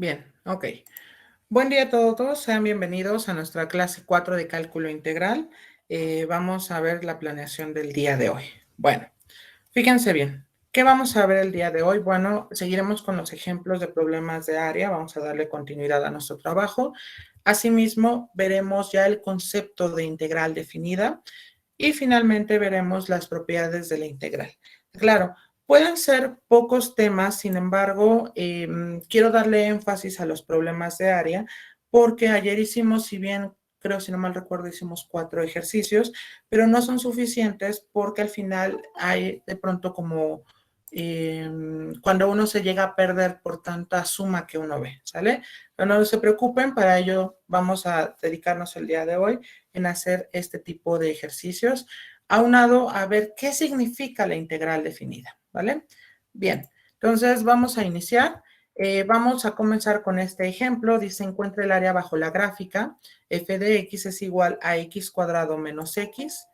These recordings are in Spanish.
Bien, ok. Buen día a todos, sean bienvenidos a nuestra clase 4 de cálculo integral. Vamos a ver la planeación del día de hoy. Bueno, fíjense bien, ¿qué vamos a ver el día de hoy? Bueno, seguiremos con los ejemplos de problemas de área, vamos a darle continuidad a nuestro trabajo. Asimismo, veremos ya el concepto de integral definida y finalmente veremos las propiedades de la integral. Claro, pueden ser pocos temas, sin embargo, quiero darle énfasis a los problemas de área porque ayer hicimos, si bien creo, si no mal recuerdo, hicimos 4 ejercicios, pero no son suficientes porque al final hay de pronto como cuando uno se llega a perder por tanta suma que uno ve, ¿sale? Pero no se preocupen, para ello vamos a dedicarnos el día de hoy en hacer este tipo de ejercicios, aunado a ver qué significa la integral definida, ¿vale? Bien, entonces vamos a iniciar. Vamos a comenzar con este ejemplo. Dice, encuentra el área bajo la gráfica. F de x es igual a x cuadrado menos x.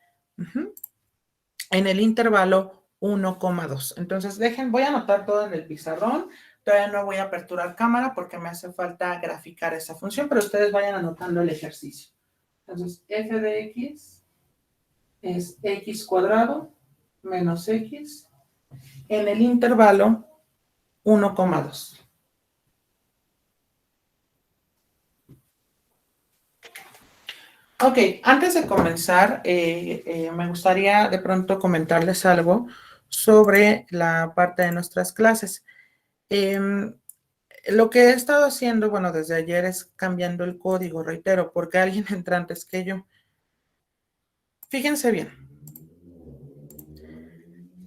En el intervalo 1,2. Entonces, voy a anotar todo en el pizarrón. Todavía no voy a aperturar cámara porque me hace falta graficar esa función, pero ustedes vayan anotando el ejercicio. Entonces, f de x es x cuadrado menos x en el intervalo 1,2. Ok, antes de comenzar, me gustaría de pronto comentarles algo sobre la parte de nuestras clases. Lo que he estado haciendo, bueno, desde ayer es cambiando el código, reitero, porque alguien entra antes que yo. Fíjense bien.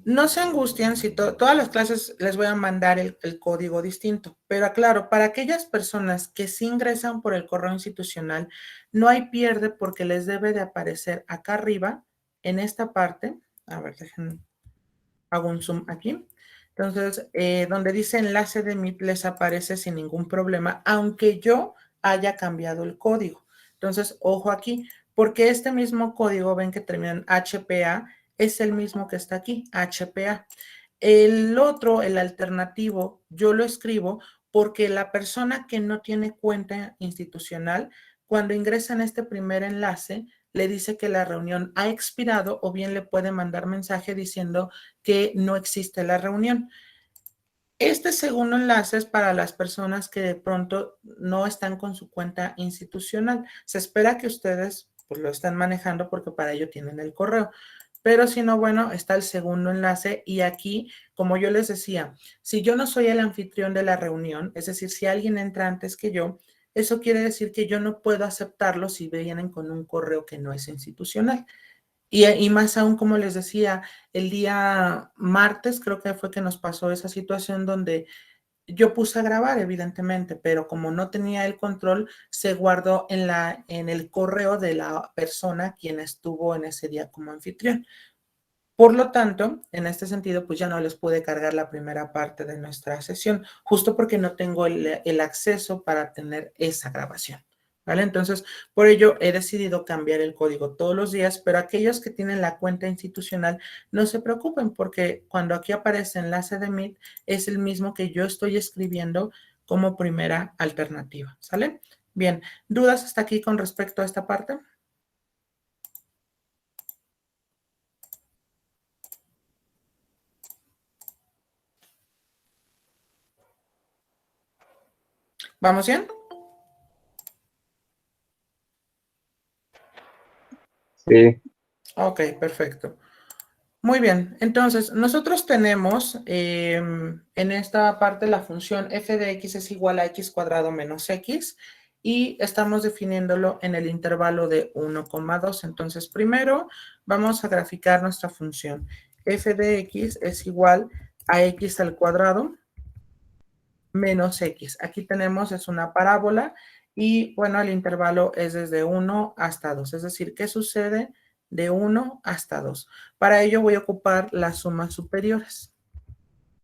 No se angustien si todas las clases les voy a mandar el código distinto, pero aclaro, para aquellas personas que sí ingresan por el correo institucional, no hay pierde porque les debe de aparecer acá arriba, en esta parte, a ver, hago un zoom aquí. Entonces, donde dice enlace de Meet les aparece sin ningún problema, aunque yo haya cambiado el código. Entonces, ojo aquí, porque este mismo código, ven que termina en HPA, es el mismo que está aquí, HPA. El otro, el alternativo, yo lo escribo porque la persona que no tiene cuenta institucional, cuando ingresa en este primer enlace, le dice que la reunión ha expirado o bien le puede mandar mensaje diciendo que no existe la reunión. Este segundo enlace es para las personas que de pronto no están con su cuenta institucional. Se espera que ustedes pues, lo estén manejando porque para ello tienen el correo. Pero si no, bueno, está el segundo enlace y aquí, como yo les decía, si yo no soy el anfitrión de la reunión, es decir, si alguien entra antes que yo, eso quiere decir que yo no puedo aceptarlo si vienen con un correo que no es institucional. Y más aún, como les decía, el día martes creo que fue que nos pasó esa situación donde yo puse a grabar, evidentemente, pero como no tenía el control, se guardó en el correo de la persona quien estuvo en ese día como anfitrión. Por lo tanto, en este sentido, pues ya no les pude cargar la primera parte de nuestra sesión, justo porque no tengo el acceso para tener esa grabación. ¿Vale? Entonces, por ello he decidido cambiar el código todos los días, pero aquellos que tienen la cuenta institucional no se preocupen porque cuando aquí aparece enlace de Meet es el mismo que yo estoy escribiendo como primera alternativa. ¿Sale? Bien, ¿dudas hasta aquí con respecto a esta parte? ¿Vamos bien? Sí, Ok, perfecto. Muy bien, entonces nosotros tenemos en esta parte la función f de x es igual a x cuadrado menos x y estamos definiéndolo en el intervalo de 1,2. Entonces primero vamos a graficar nuestra función. F de x es igual a x al cuadrado menos x. Aquí tenemos, es una parábola y bueno, el intervalo es desde 1 hasta 2. Es decir, ¿qué sucede de 1 hasta 2? Para ello voy a ocupar las sumas superiores.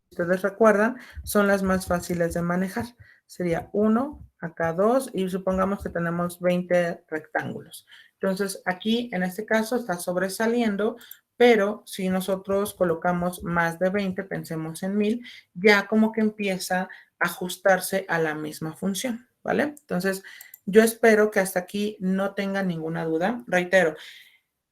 Si ustedes recuerdan, son las más fáciles de manejar. Sería 1, acá 2 y supongamos que tenemos 20 rectángulos. Entonces, aquí en este caso está sobresaliendo, pero si nosotros colocamos más de 20, pensemos en 1000, ya como que empieza ajustarse a la misma función, ¿vale? Entonces, yo espero que hasta aquí no tengan ninguna duda. Reitero,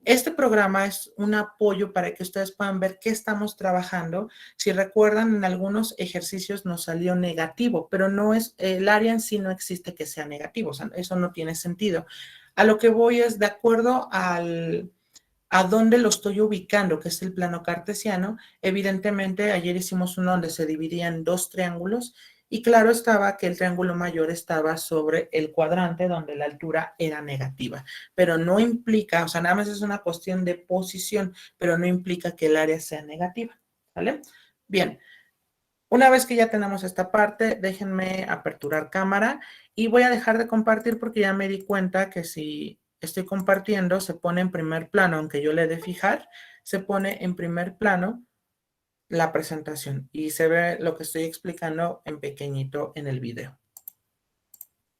este programa es un apoyo para que ustedes puedan ver qué estamos trabajando. Si recuerdan, en algunos ejercicios nos salió negativo, pero no es, el área en sí no existe que sea negativo, o sea, eso no tiene sentido. A lo que voy es de acuerdo a dónde lo estoy ubicando, que es el plano cartesiano. Evidentemente, ayer hicimos uno donde se dividía en dos triángulos y claro estaba que el triángulo mayor estaba sobre el cuadrante donde la altura era negativa, pero no implica, o sea, nada más es una cuestión de posición, pero no implica que el área sea negativa, ¿vale? Bien, una vez que ya tenemos esta parte, déjenme aperturar cámara y voy a dejar de compartir porque ya me di cuenta que si estoy compartiendo se pone en primer plano, aunque yo le dé fijar, se pone en primer plano la presentación y se ve lo que estoy explicando en pequeñito en el video.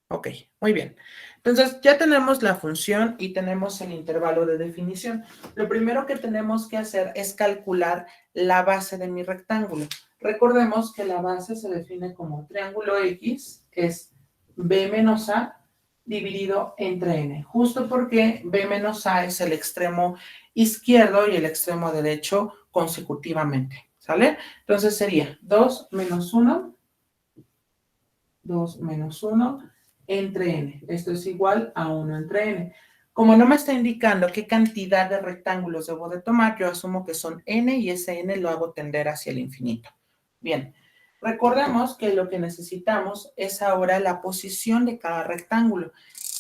Ok, muy bien. Entonces ya tenemos la función y tenemos el intervalo de definición. Lo primero que tenemos que hacer es calcular la base de mi rectángulo. Recordemos que la base se define como triángulo X, es B menos A dividido entre N, justo porque B menos A es el extremo izquierdo y el extremo derecho consecutivamente, ¿sale? Entonces sería 2 menos 1, 2 menos 1 entre n. Esto es igual a 1 entre n. Como no me está indicando qué cantidad de rectángulos debo de tomar, yo asumo que son n y ese n lo hago tender hacia el infinito. Bien, recordemos que lo que necesitamos es ahora la posición de cada rectángulo.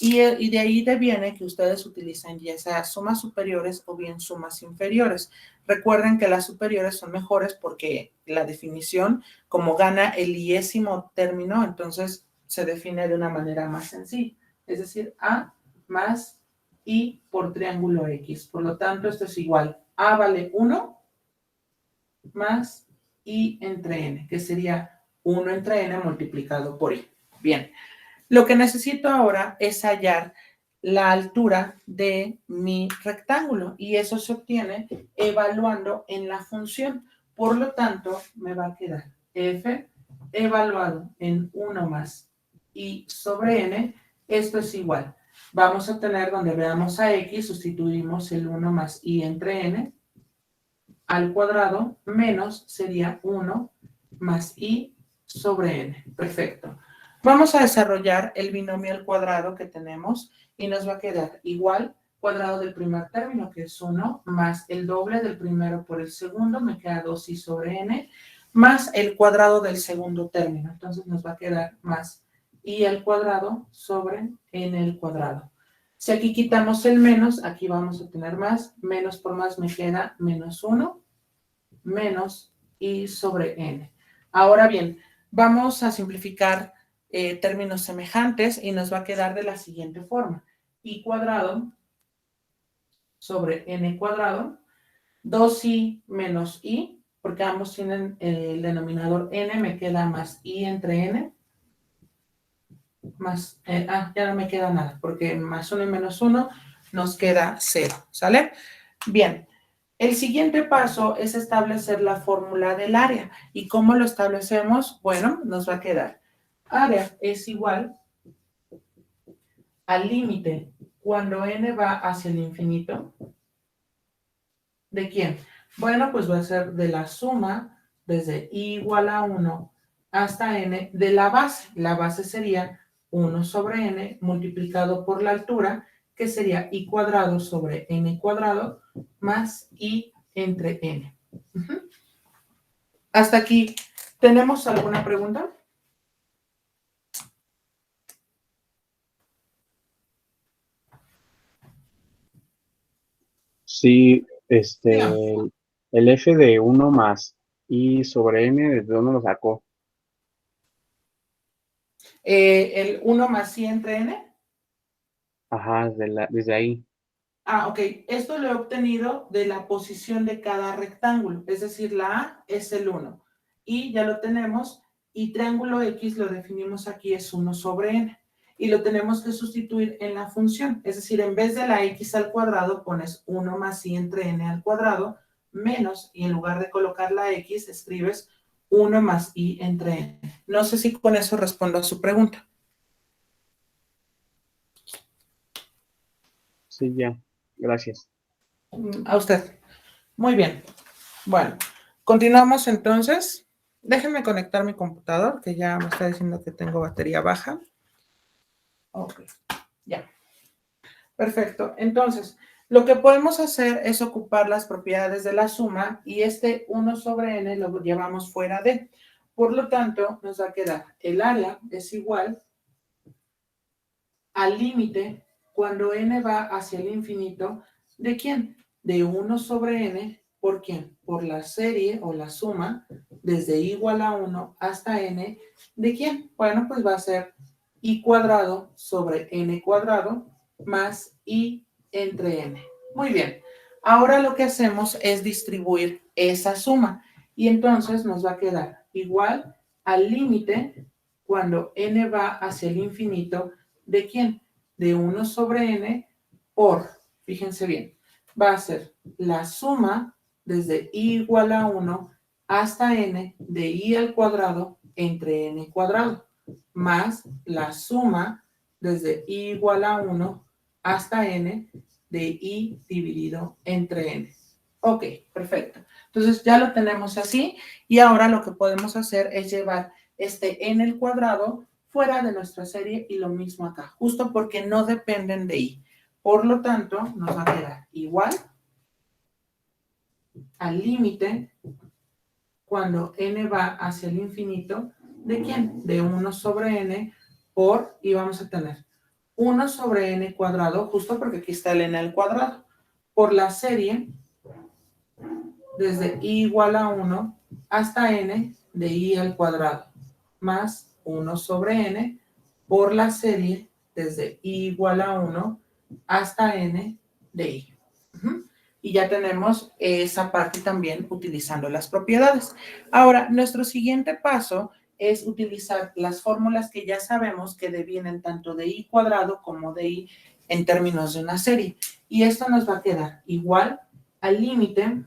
Y de ahí deviene que ustedes utilizan ya sea sumas superiores o bien sumas inferiores. Recuerden que las superiores son mejores porque la definición, como gana el iésimo término, entonces se define de una manera más sencilla. Es decir, A más I por triángulo X. Por lo tanto, esto es igual. A vale 1 más I entre N, que sería 1 entre N multiplicado por I. Bien. Lo que necesito ahora es hallar la altura de mi rectángulo y eso se obtiene evaluando en la función. Por lo tanto, me va a quedar f evaluado en 1 más i sobre n. Esto es igual. Vamos a tener donde veamos a x, sustituimos el 1 más i entre n al cuadrado menos sería 1 más i sobre n. Perfecto. Vamos a desarrollar el binomio al cuadrado que tenemos y nos va a quedar igual cuadrado del primer término, que es 1, más el doble del primero por el segundo, me queda 2i sobre n, más el cuadrado del segundo término. Entonces nos va a quedar más i al cuadrado sobre n al cuadrado. Si aquí quitamos el menos, aquí vamos a tener más. Menos por más me queda menos 1 menos i sobre n. Ahora bien, vamos a simplificar términos semejantes y nos va a quedar de la siguiente forma. I cuadrado sobre n cuadrado, 2i menos i, porque ambos tienen el denominador n, me queda más i entre n, más, ya no me queda nada, porque más 1 y menos 1 nos queda 0, ¿sale? Bien, el siguiente paso es establecer la fórmula del área. ¿Y cómo lo establecemos? Bueno, nos va a quedar área es igual al límite cuando n va hacia el infinito. ¿De quién? Bueno, pues va a ser de la suma desde i igual a 1 hasta n de la base. La base sería 1 sobre n multiplicado por la altura, que sería i cuadrado sobre n cuadrado más i entre n. Hasta aquí, ¿tenemos alguna pregunta? Sí, Dígame. el f de 1 más i sobre n, ¿desde dónde lo sacó? El 1 más i entre n. Ajá, desde ahí. Ok. Esto lo he obtenido de la posición de cada rectángulo, es decir, la A es el 1. Y ya lo tenemos, y triángulo X lo definimos aquí, es 1 sobre n. Y lo tenemos que sustituir en la función, es decir, en vez de la X al cuadrado pones 1 más i entre n al cuadrado, menos, y en lugar de colocar la X escribes 1 más i entre n. No sé si con eso respondo a su pregunta. Sí, ya. Gracias. A usted. Muy bien. Bueno, continuamos entonces. Déjenme conectar mi computador, que ya me está diciendo que tengo batería baja. Ok, ya. Perfecto. Entonces, lo que podemos hacer es ocupar las propiedades de la suma y este 1 sobre n lo llevamos fuera de. Por lo tanto, nos va a quedar el área es igual al límite cuando n va hacia el infinito. ¿De quién? De 1 sobre n. ¿Por quién? Por la serie o la suma desde i igual a 1 hasta n. ¿De quién? Bueno, pues va a ser i cuadrado sobre n cuadrado más i entre n. Muy bien. Ahora lo que hacemos es distribuir esa suma y entonces nos va a quedar igual al límite cuando n va hacia el infinito. ¿De quién? De 1 sobre n por, fíjense bien, va a ser la suma desde i igual a 1 hasta n de i al cuadrado entre n cuadrado, más la suma desde i igual a 1 hasta n de i dividido entre n. Ok, perfecto. Entonces ya lo tenemos así y ahora lo que podemos hacer es llevar este n al cuadrado fuera de nuestra serie y lo mismo acá, justo porque no dependen de i. Por lo tanto, nos va a quedar igual al límite cuando n va hacia el infinito. ¿De quién? De 1 sobre n por, y vamos a tener 1 sobre n cuadrado, justo porque aquí está el n al cuadrado, por la serie desde i igual a 1 hasta n de i al cuadrado, más 1 sobre n por la serie desde i igual a 1 hasta n de i. Y ya tenemos esa parte también utilizando las propiedades. Ahora, nuestro siguiente paso es utilizar las fórmulas que ya sabemos que devienen tanto de i cuadrado como de i en términos de una serie. Y esto nos va a quedar igual al límite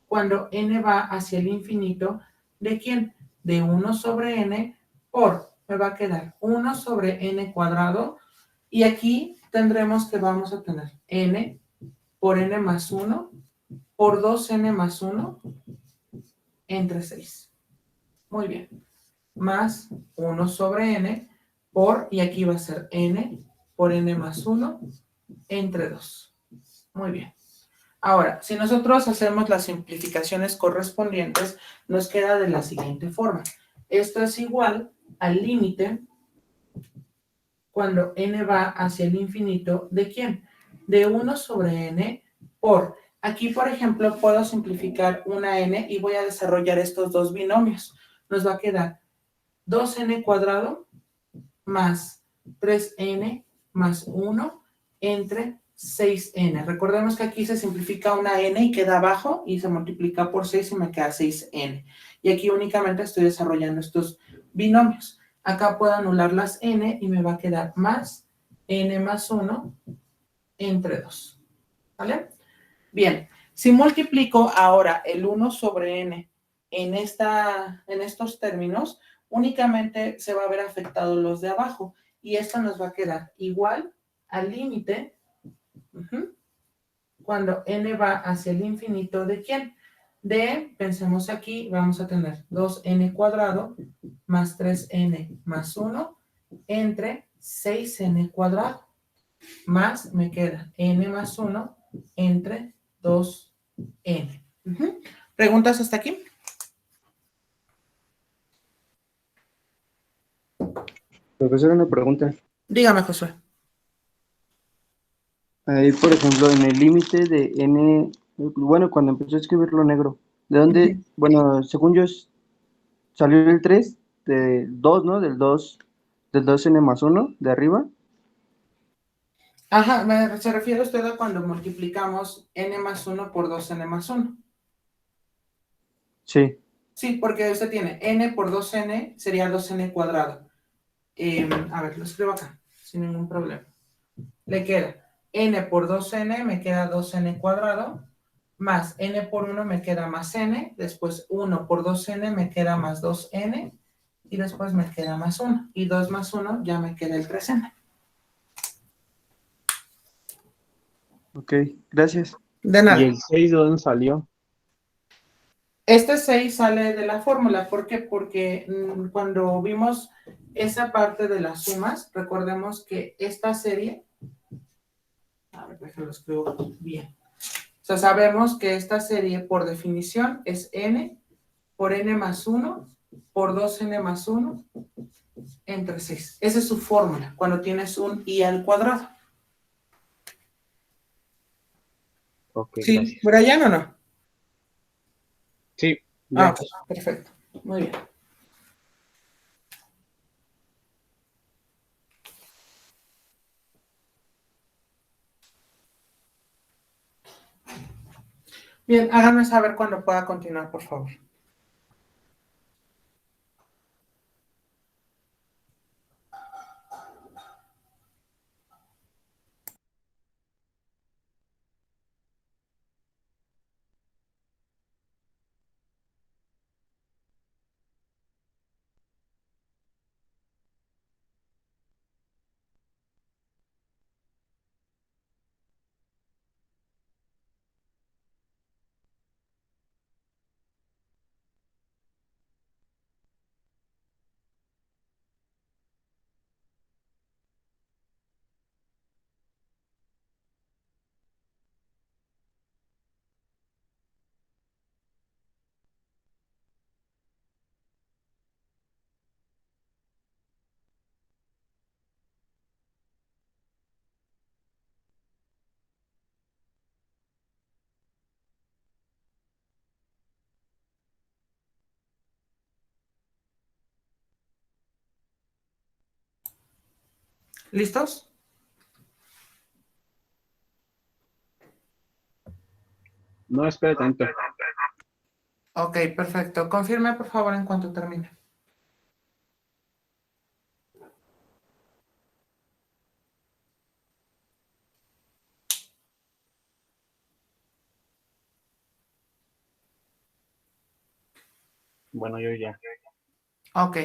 cuando n va hacia el infinito. ¿De quién? De 1 sobre n por, me va a quedar 1 sobre n cuadrado. Y aquí tendremos que vamos a tener n por n más 1 por 2n más 1 entre 6. Muy bien. Más 1 sobre n por, y aquí va a ser n por n más 1 entre 2. Muy bien. Ahora, si nosotros hacemos las simplificaciones correspondientes, nos queda de la siguiente forma. Esto es igual al límite cuando n va hacia el infinito. ¿De quién? De 1 sobre n por. Aquí, por ejemplo, puedo simplificar una n y voy a desarrollar estos dos binomios. Nos va a quedar 2n cuadrado más 3n más 1 entre 6n. Recordemos que aquí se simplifica una n y queda abajo y se multiplica por 6 y me queda 6n. Y aquí únicamente estoy desarrollando estos binomios. Acá puedo anular las n y me va a quedar más n más 1 entre 2. ¿Vale? Bien, si multiplico ahora el 1 sobre n en estos términos, únicamente se va a ver afectados los de abajo. Y esto nos va a quedar igual al límite cuando n va hacia el infinito. ¿De quién? De, pensemos aquí, vamos a tener 2n cuadrado más 3n más 1 entre 6n cuadrado. Más me queda n más 1 entre 2n. ¿Preguntas hasta aquí? Profesor, una pregunta. Dígame, Josué. Ahí, por ejemplo, en el límite de n, bueno, cuando empecé a escribirlo negro, ¿de dónde? Bueno, según yo, salió el 3 de 2, ¿no? Del 2n más 1 de arriba. Ajá, se refiere usted a cuando multiplicamos n más 1 por 2n más 1. Sí. Sí, porque usted tiene n por 2n, sería 2n cuadrado. A ver, lo escribo acá, sin ningún problema. Le queda n por 2n, me queda 2n cuadrado, más n por 1 me queda más n, después 1 por 2n me queda más 2n, y después me queda más 1, y 2 más 1 ya me queda el 3n. Ok, gracias. De ¿Y nada. el 6 de dónde salió? Este 6 sale de la fórmula. ¿Por qué? Porque cuando vimos esa parte de las sumas, recordemos que esta serie, a ver, déjalo escribo bien. O sea, sabemos que esta serie por definición es n por n más 1 por 2n más 1 entre 6. Esa es su fórmula cuando tienes un i al cuadrado. Ok, ¿Sí? gracias. ¿Brian o no? Sí, Ah, ya. ok, perfecto. Muy bien. Bien, háganme saber cuando pueda continuar, por favor. ¿Listos? No, espera tanto. Ok, perfecto. Confirme, por favor, en cuanto termine. Bueno, yo ya. Ok.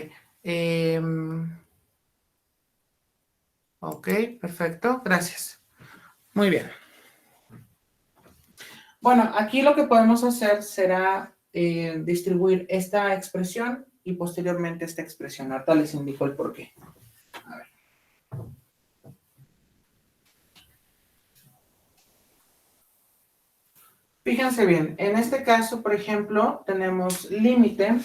Ok, perfecto. Gracias. Muy bien. Bueno, aquí lo que podemos hacer será distribuir esta expresión y posteriormente esta expresión. Ahorita les indico el por qué. A ver. Fíjense bien, en este caso, por ejemplo, tenemos límite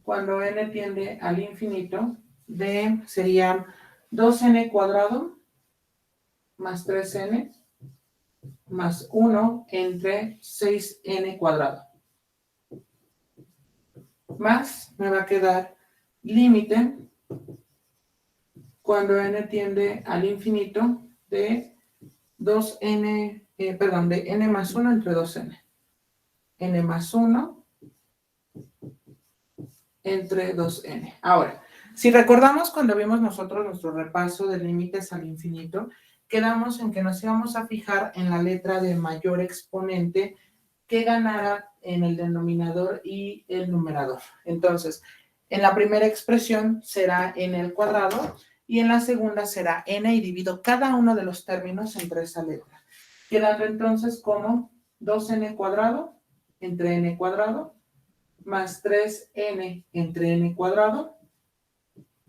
cuando n tiende al infinito de, sería 2n cuadrado más 3n más 1 entre 6n cuadrado. Más me va a quedar límite cuando n tiende al infinito de 2n, perdón, de n más 1 entre 2n. N más 1 entre 2n. Ahora, si recordamos cuando vimos nosotros nuestro repaso de límites al infinito, quedamos en que nos íbamos a fijar en la letra de mayor exponente que ganara en el denominador y el numerador. Entonces, en la primera expresión será n al cuadrado y en la segunda será n y divido cada uno de los términos entre esa letra. Quedando entonces como 2n cuadrado entre n cuadrado más 3n entre n cuadrado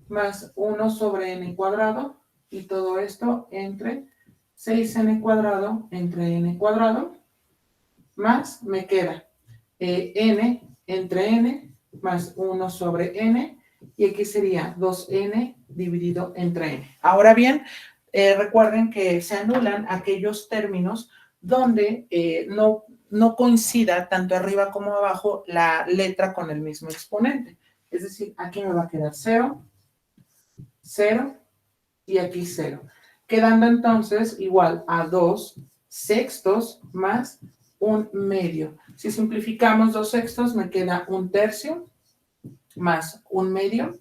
más 1 sobre n cuadrado y todo esto entre 6n cuadrado entre n cuadrado más me queda n entre n más 1 sobre n y aquí sería 2n dividido entre n. Ahora bien, recuerden que se anulan aquellos términos donde no coincida tanto arriba como abajo la letra con el mismo exponente. Es decir, aquí me va a quedar 0, 0 y aquí 0. Quedando entonces igual a 2 sextos más 1 medio. Si simplificamos 2 sextos me queda 1 tercio más 1 medio.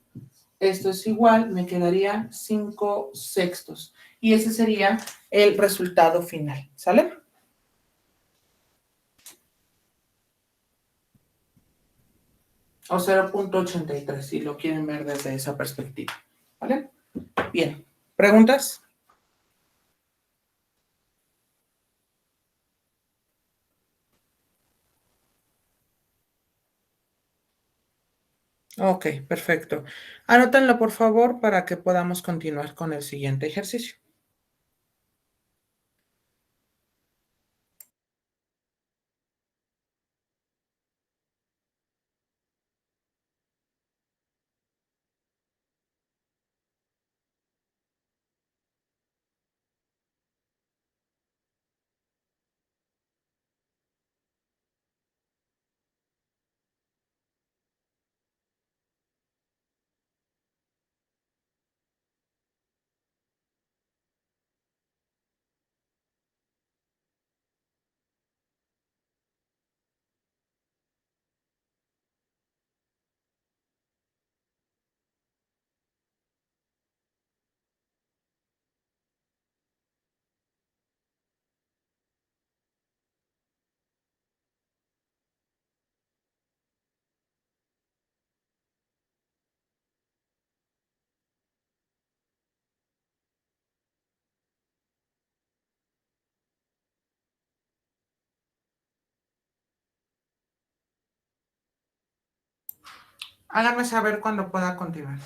Esto es igual, me quedaría 5 sextos. Y ese sería el resultado final, ¿sale? O 0.83, si lo quieren ver desde esa perspectiva, ¿vale? Bien, ¿preguntas? Ok, perfecto. Anótenlo, por favor, para que podamos continuar con el siguiente ejercicio. Háganme saber cuando pueda continuar.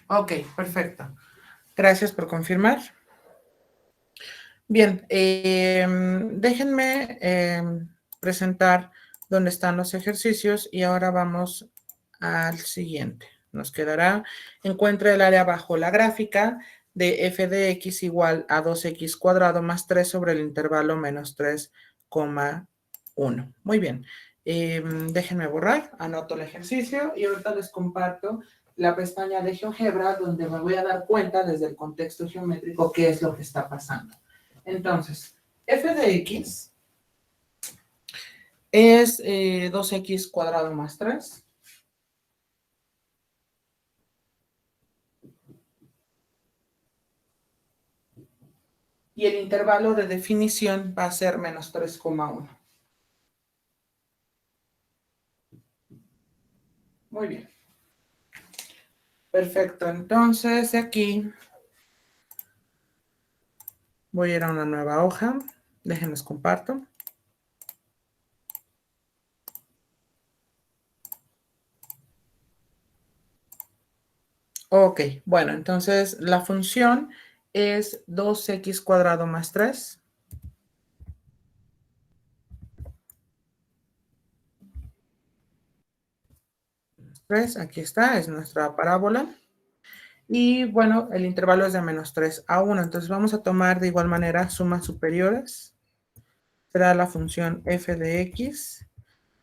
Ok, perfecto. Gracias por confirmar. Bien, déjenme presentar dónde están los ejercicios y ahora vamos al siguiente. Nos quedará, encuentra el área bajo la gráfica de f de x igual a 2x cuadrado más 3 sobre el intervalo menos 3,1. Muy bien, déjenme borrar, anoto el ejercicio y ahorita les comparto la pestaña de GeoGebra donde me voy a dar cuenta desde el contexto geométrico qué es lo que está pasando. Entonces, f de x es 2x cuadrado más 3. Y el intervalo de definición va a ser menos 3,1. Muy bien. Perfecto. Entonces, de aquí voy a ir a una nueva hoja. Déjenles comparto. Ok, bueno, entonces la función es 2x cuadrado más 3. Aquí está, es nuestra parábola. Y bueno, el intervalo es de menos 3 a 1. Entonces vamos a tomar de igual manera sumas superiores. Será la función f de x.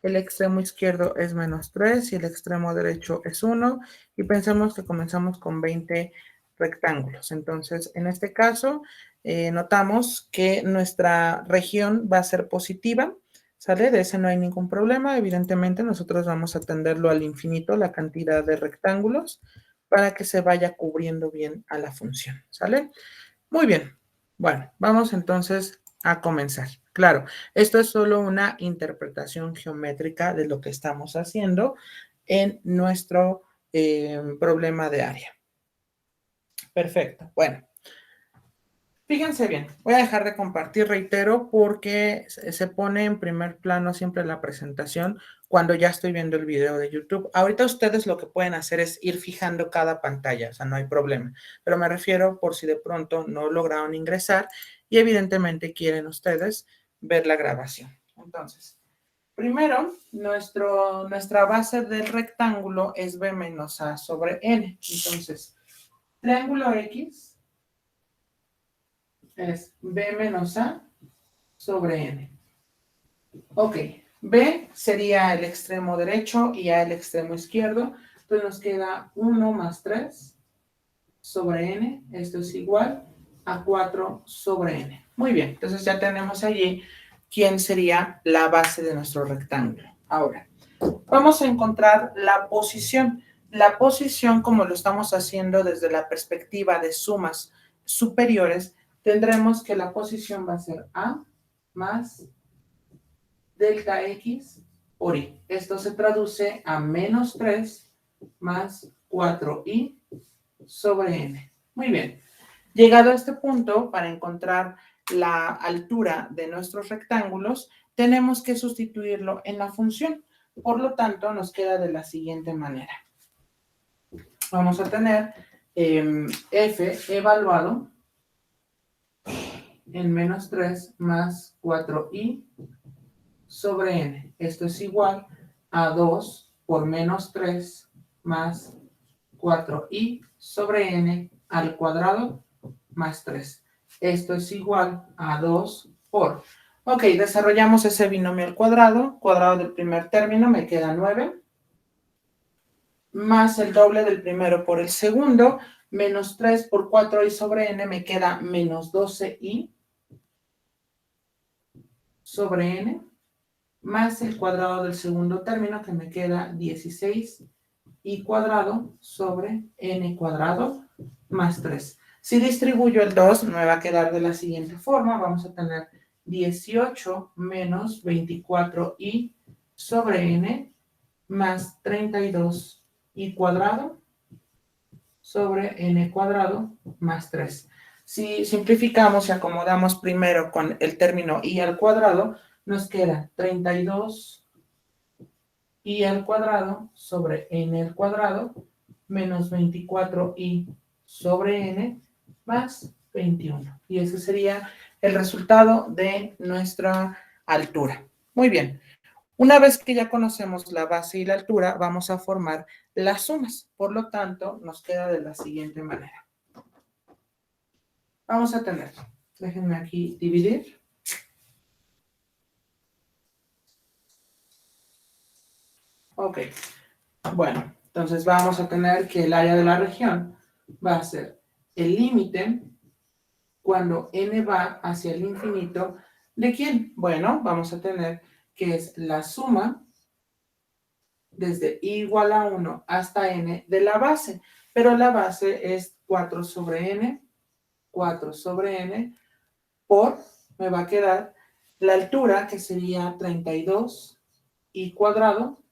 El extremo izquierdo es menos 3 y el extremo derecho es 1. Y pensemos que comenzamos con 20 rectángulos. Entonces, en este caso, notamos que nuestra región va a ser positiva. ¿Sale? De ese no hay ningún problema. Evidentemente, nosotros vamos a tenderlo al infinito, la cantidad de rectángulos, para que se vaya cubriendo bien a la función. ¿Sale? Muy bien. Bueno, vamos entonces a comenzar. Claro, esto es solo una interpretación geométrica de lo que estamos haciendo en nuestro problema de área. Perfecto. Bueno, fíjense bien, voy a dejar de compartir, reitero, porque se pone en primer plano siempre la presentación cuando ya estoy viendo el video de YouTube. Ahorita ustedes lo que pueden hacer es ir fijando cada pantalla, o sea, no hay problema. Pero me refiero por si de pronto no lograron ingresar y evidentemente quieren ustedes ver la grabación. Entonces, primero, nuestra base del rectángulo es b menos a sobre n. Entonces, triángulo X es b menos a sobre n. Ok, b sería el extremo derecho y a el extremo izquierdo. Entonces nos queda 1 más 3 sobre n. Esto es igual a 4 sobre n. Muy bien, entonces ya tenemos allí quién sería la base de nuestro rectángulo. Ahora, vamos a encontrar la posición. La posición, como lo estamos haciendo desde la perspectiva de sumas superiores, tendremos que la posición va a ser A más delta X por Y. Esto se traduce a menos 3 más 4y sobre n. Muy bien. Llegado a este punto, para encontrar la altura de nuestros rectángulos, tenemos que sustituirlo en la función. Por lo tanto, nos queda de la siguiente manera. Vamos a tener f evaluado en menos 3 más 4y sobre n. Esto es igual a 2 por menos 3 más 4y sobre n al cuadrado más 3. Esto es igual a 2 por... Ok, desarrollamos ese binomio al cuadrado. Cuadrado del primer término me queda 9. Más el doble del primero por el segundo. Menos 3 por 4y sobre n me queda menos 12y sobre n. Más el cuadrado del segundo término que me queda 16y cuadrado sobre n cuadrado más 3. Si distribuyo el 2, me va a quedar de la siguiente forma. Vamos a tener 18 menos 24y sobre n más 32y cuadrado sobre n cuadrado más 3. Si simplificamos y acomodamos primero con el término y al cuadrado, nos queda 32y al cuadrado sobre n al cuadrado menos 24y sobre n más 21. Y ese sería el resultado de nuestra altura. Muy bien. Una vez que ya conocemos la base y la altura, vamos a formar las sumas. Por lo tanto, nos queda de la siguiente manera. Vamos a tener, déjenme aquí dividir. Ok, bueno, entonces vamos a tener que el área de la región va a ser el límite cuando n va hacia el infinito. ¿De quién? Bueno, vamos a tener que es la suma desde i igual a 1 hasta n de la base, pero la base es 4 sobre n por, me va a quedar la altura que sería 32y cuadrado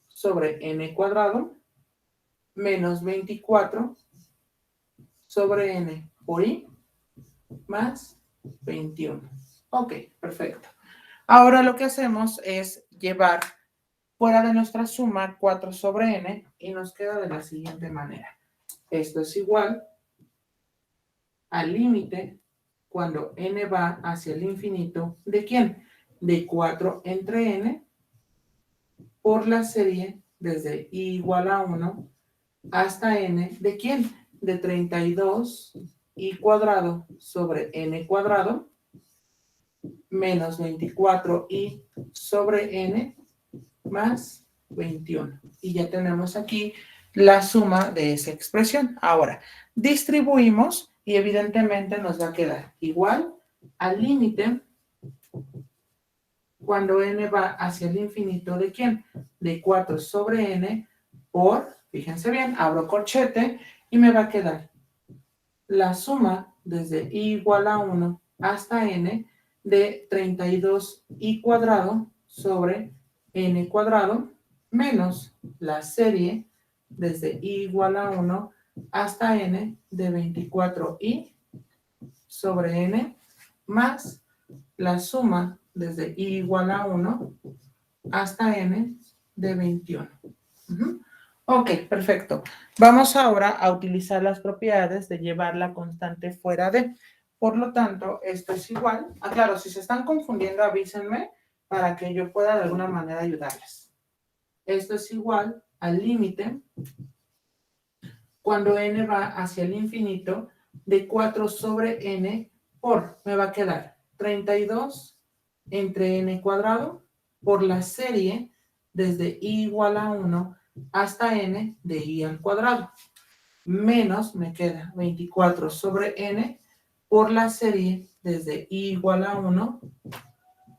sobre n cuadrado menos 24 sobre n por y más 21. Ok, perfecto. Ahora lo que hacemos es llevar fuera de nuestra suma 4 sobre n y nos queda de la siguiente manera. Esto es igual al límite cuando n va hacia el infinito. ¿De quién? De 4 entre n por la serie desde i igual a 1 hasta n. ¿De quién? De 32y cuadrado sobre n cuadrado menos 24y sobre n más 21. Y ya tenemos aquí la suma de esa expresión. Ahora, distribuimos y evidentemente nos va a quedar igual al límite cuando n va hacia el infinito. ¿De quién? De 4 sobre n por, fíjense bien, abro corchete y me va a quedar la suma desde i igual a 1 hasta n de 32y cuadrado sobre n cuadrado menos la serie desde i igual a 1 hasta n de 24y sobre n más la suma desde i igual a 1 hasta n de 21. Ok, perfecto. Vamos ahora a utilizar las propiedades de llevar la constante fuera de. Por lo tanto, esto es igual. Claro, si se están confundiendo, avísenme para que yo pueda de alguna manera ayudarles. Esto es igual al límite cuando n va hacia el infinito de 4 sobre n por, me va a quedar 32 entre n cuadrado por la serie desde i igual a 1 hasta n de i al cuadrado, menos me queda 24 sobre n por la serie desde i igual a 1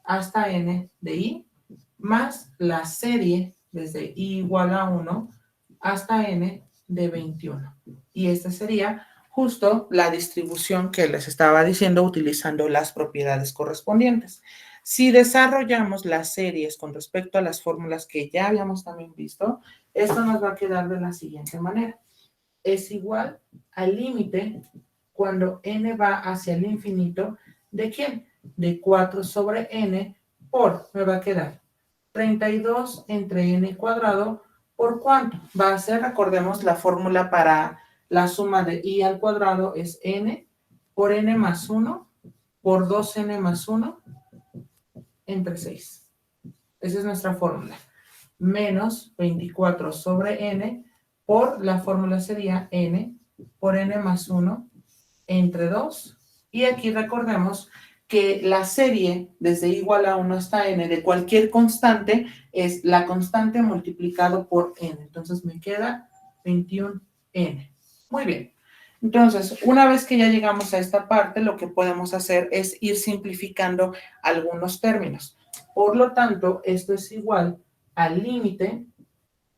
hasta n de i, más la serie desde i igual a 1 hasta n de 21. Y esta sería justo la distribución que les estaba diciendo utilizando las propiedades correspondientes. Si desarrollamos las series con respecto a las fórmulas que ya habíamos también visto, esto nos va a quedar de la siguiente manera. Es igual al límite cuando n va hacia el infinito, ¿de quién? De 4 sobre n por, me va a quedar 32 entre n cuadrado, ¿por cuánto? Va a ser, recordemos, la fórmula para la suma de i al cuadrado es n por n más 1 por 2n más 1 entre 6. Esa es nuestra fórmula. Menos 24 sobre n por la fórmula sería n por n más 1 entre 2. Y aquí recordemos que la serie desde igual a 1 hasta n de cualquier constante es la constante multiplicado por n. Entonces me queda 21n. Muy bien. Entonces, una vez que ya llegamos a esta parte, lo que podemos hacer es ir simplificando algunos términos. Por lo tanto, esto es igual al límite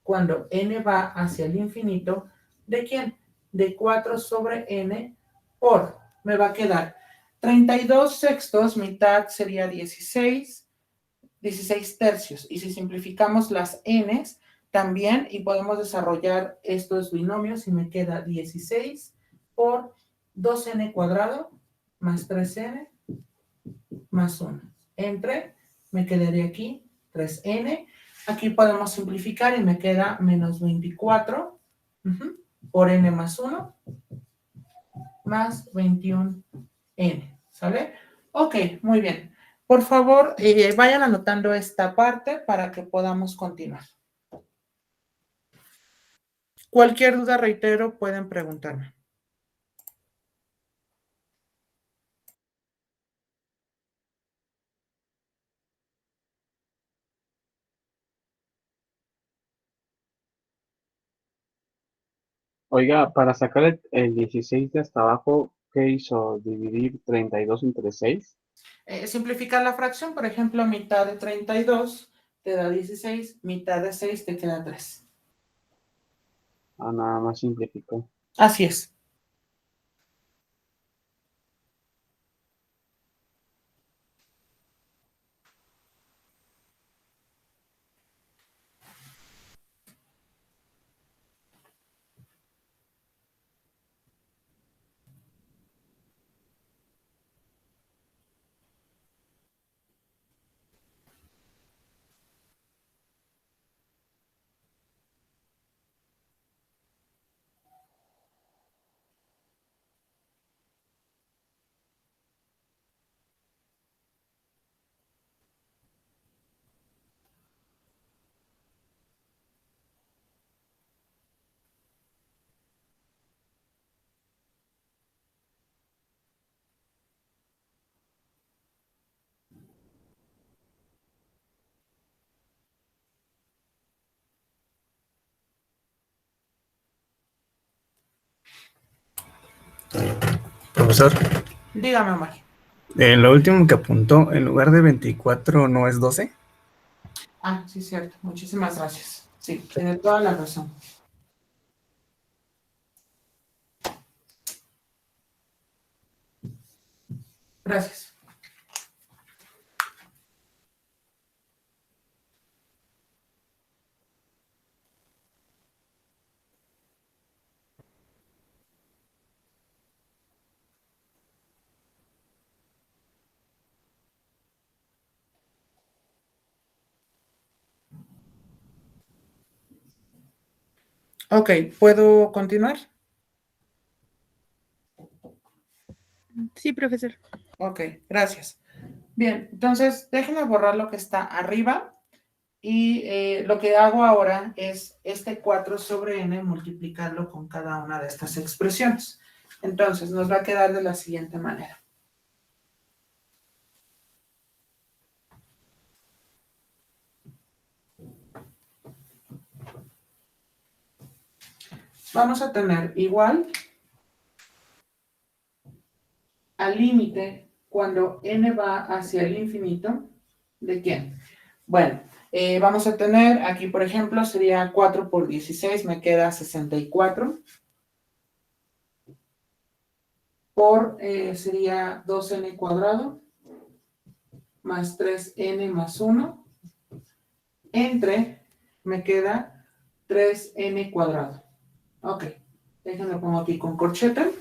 cuando n va hacia el infinito, ¿de quién? De 4 sobre n por, me va a quedar 32 sextos, mitad sería 16, 16 tercios. Y si simplificamos las n's también, y podemos desarrollar estos binomios, y me queda 16 por 2n cuadrado más 3n más 1. Entre, me quedaría aquí 3n. Aquí podemos simplificar y me queda menos 24 por n más 1 más 21n. ¿Sale? Ok, muy bien. Por favor, vayan anotando esta parte para que podamos continuar. Cualquier duda, reitero, pueden preguntarme. Oiga, para sacar el 16 de hasta abajo, ¿qué hizo? ¿Dividir 32 entre 6? Simplificar la fracción, por ejemplo, mitad de 32 te da 16, mitad de 6 te queda 3. Ah, nada más simplificó. Así es. Profesor, Dígame, Omar. lo último que apuntó, en lugar de 24, ¿no es 12? Ah, sí, cierto. Muchísimas gracias. Sí, tiene toda la razón. Gracias. Ok, ¿puedo continuar? Sí, profesor. Ok, gracias. Bien, entonces déjenme borrar lo que está arriba y lo que hago ahora es este 4 sobre n multiplicarlo con cada una de estas expresiones. Entonces nos va a quedar de la siguiente manera. Vamos a tener igual al límite cuando n va hacia el infinito, ¿de quién? Bueno, vamos a tener aquí, por ejemplo, sería 4 por 16, me queda 64. Sería 2n cuadrado más 3n más 1 entre, me queda 3n cuadrado. Ok, déjenme pongo aquí con corchete.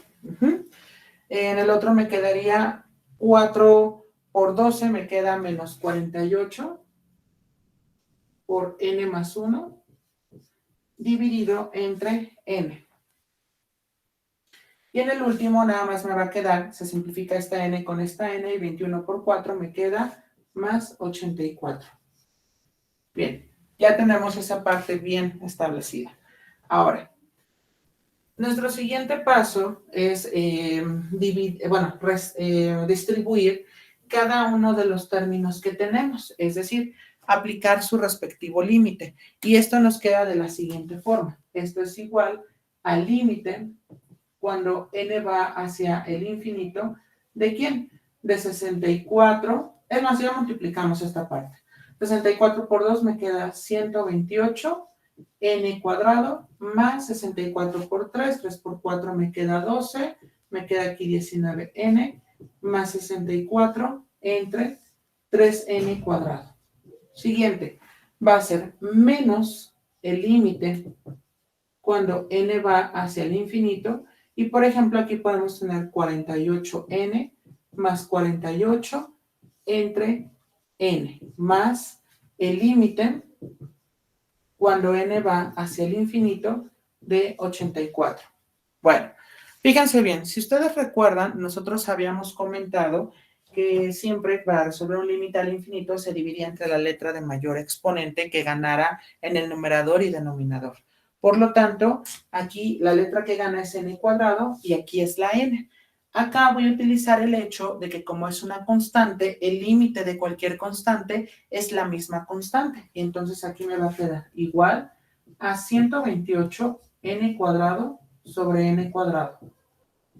En el otro me quedaría 4 por 12, me queda menos 48 por n más 1 dividido entre n. Y en el último nada más me va a quedar, se simplifica esta n con esta n y 21 por 4 me queda más 84. Bien, ya tenemos esa parte bien establecida. Ahora, nuestro siguiente paso es distribuir cada uno de los términos que tenemos, es decir, aplicar su respectivo límite. Y esto nos queda de la siguiente forma. Esto es igual al límite cuando n va hacia el infinito, ¿de quién? De 64, es más, ya multiplicamos esta parte. 64 por 2 me queda 128, n cuadrado, más 64 por 3, 3 por 4 me queda 12, me queda aquí 19n, más 64 entre 3n cuadrado. Siguiente, va a ser menos el límite cuando n va hacia el infinito. Y por ejemplo, aquí podemos tener 48n más 48 entre n, más el límite cuando n va hacia el infinito de 84. Bueno, fíjense bien, si ustedes recuerdan, nosotros habíamos comentado que siempre para resolver un límite al infinito se dividía entre la letra de mayor exponente que ganara en el numerador y denominador. Por lo tanto, aquí la letra que gana es n cuadrado y aquí es la n. Acá voy a utilizar el hecho de que como es una constante, el límite de cualquier constante es la misma constante. Y entonces aquí me va a quedar igual a 128 n cuadrado sobre n cuadrado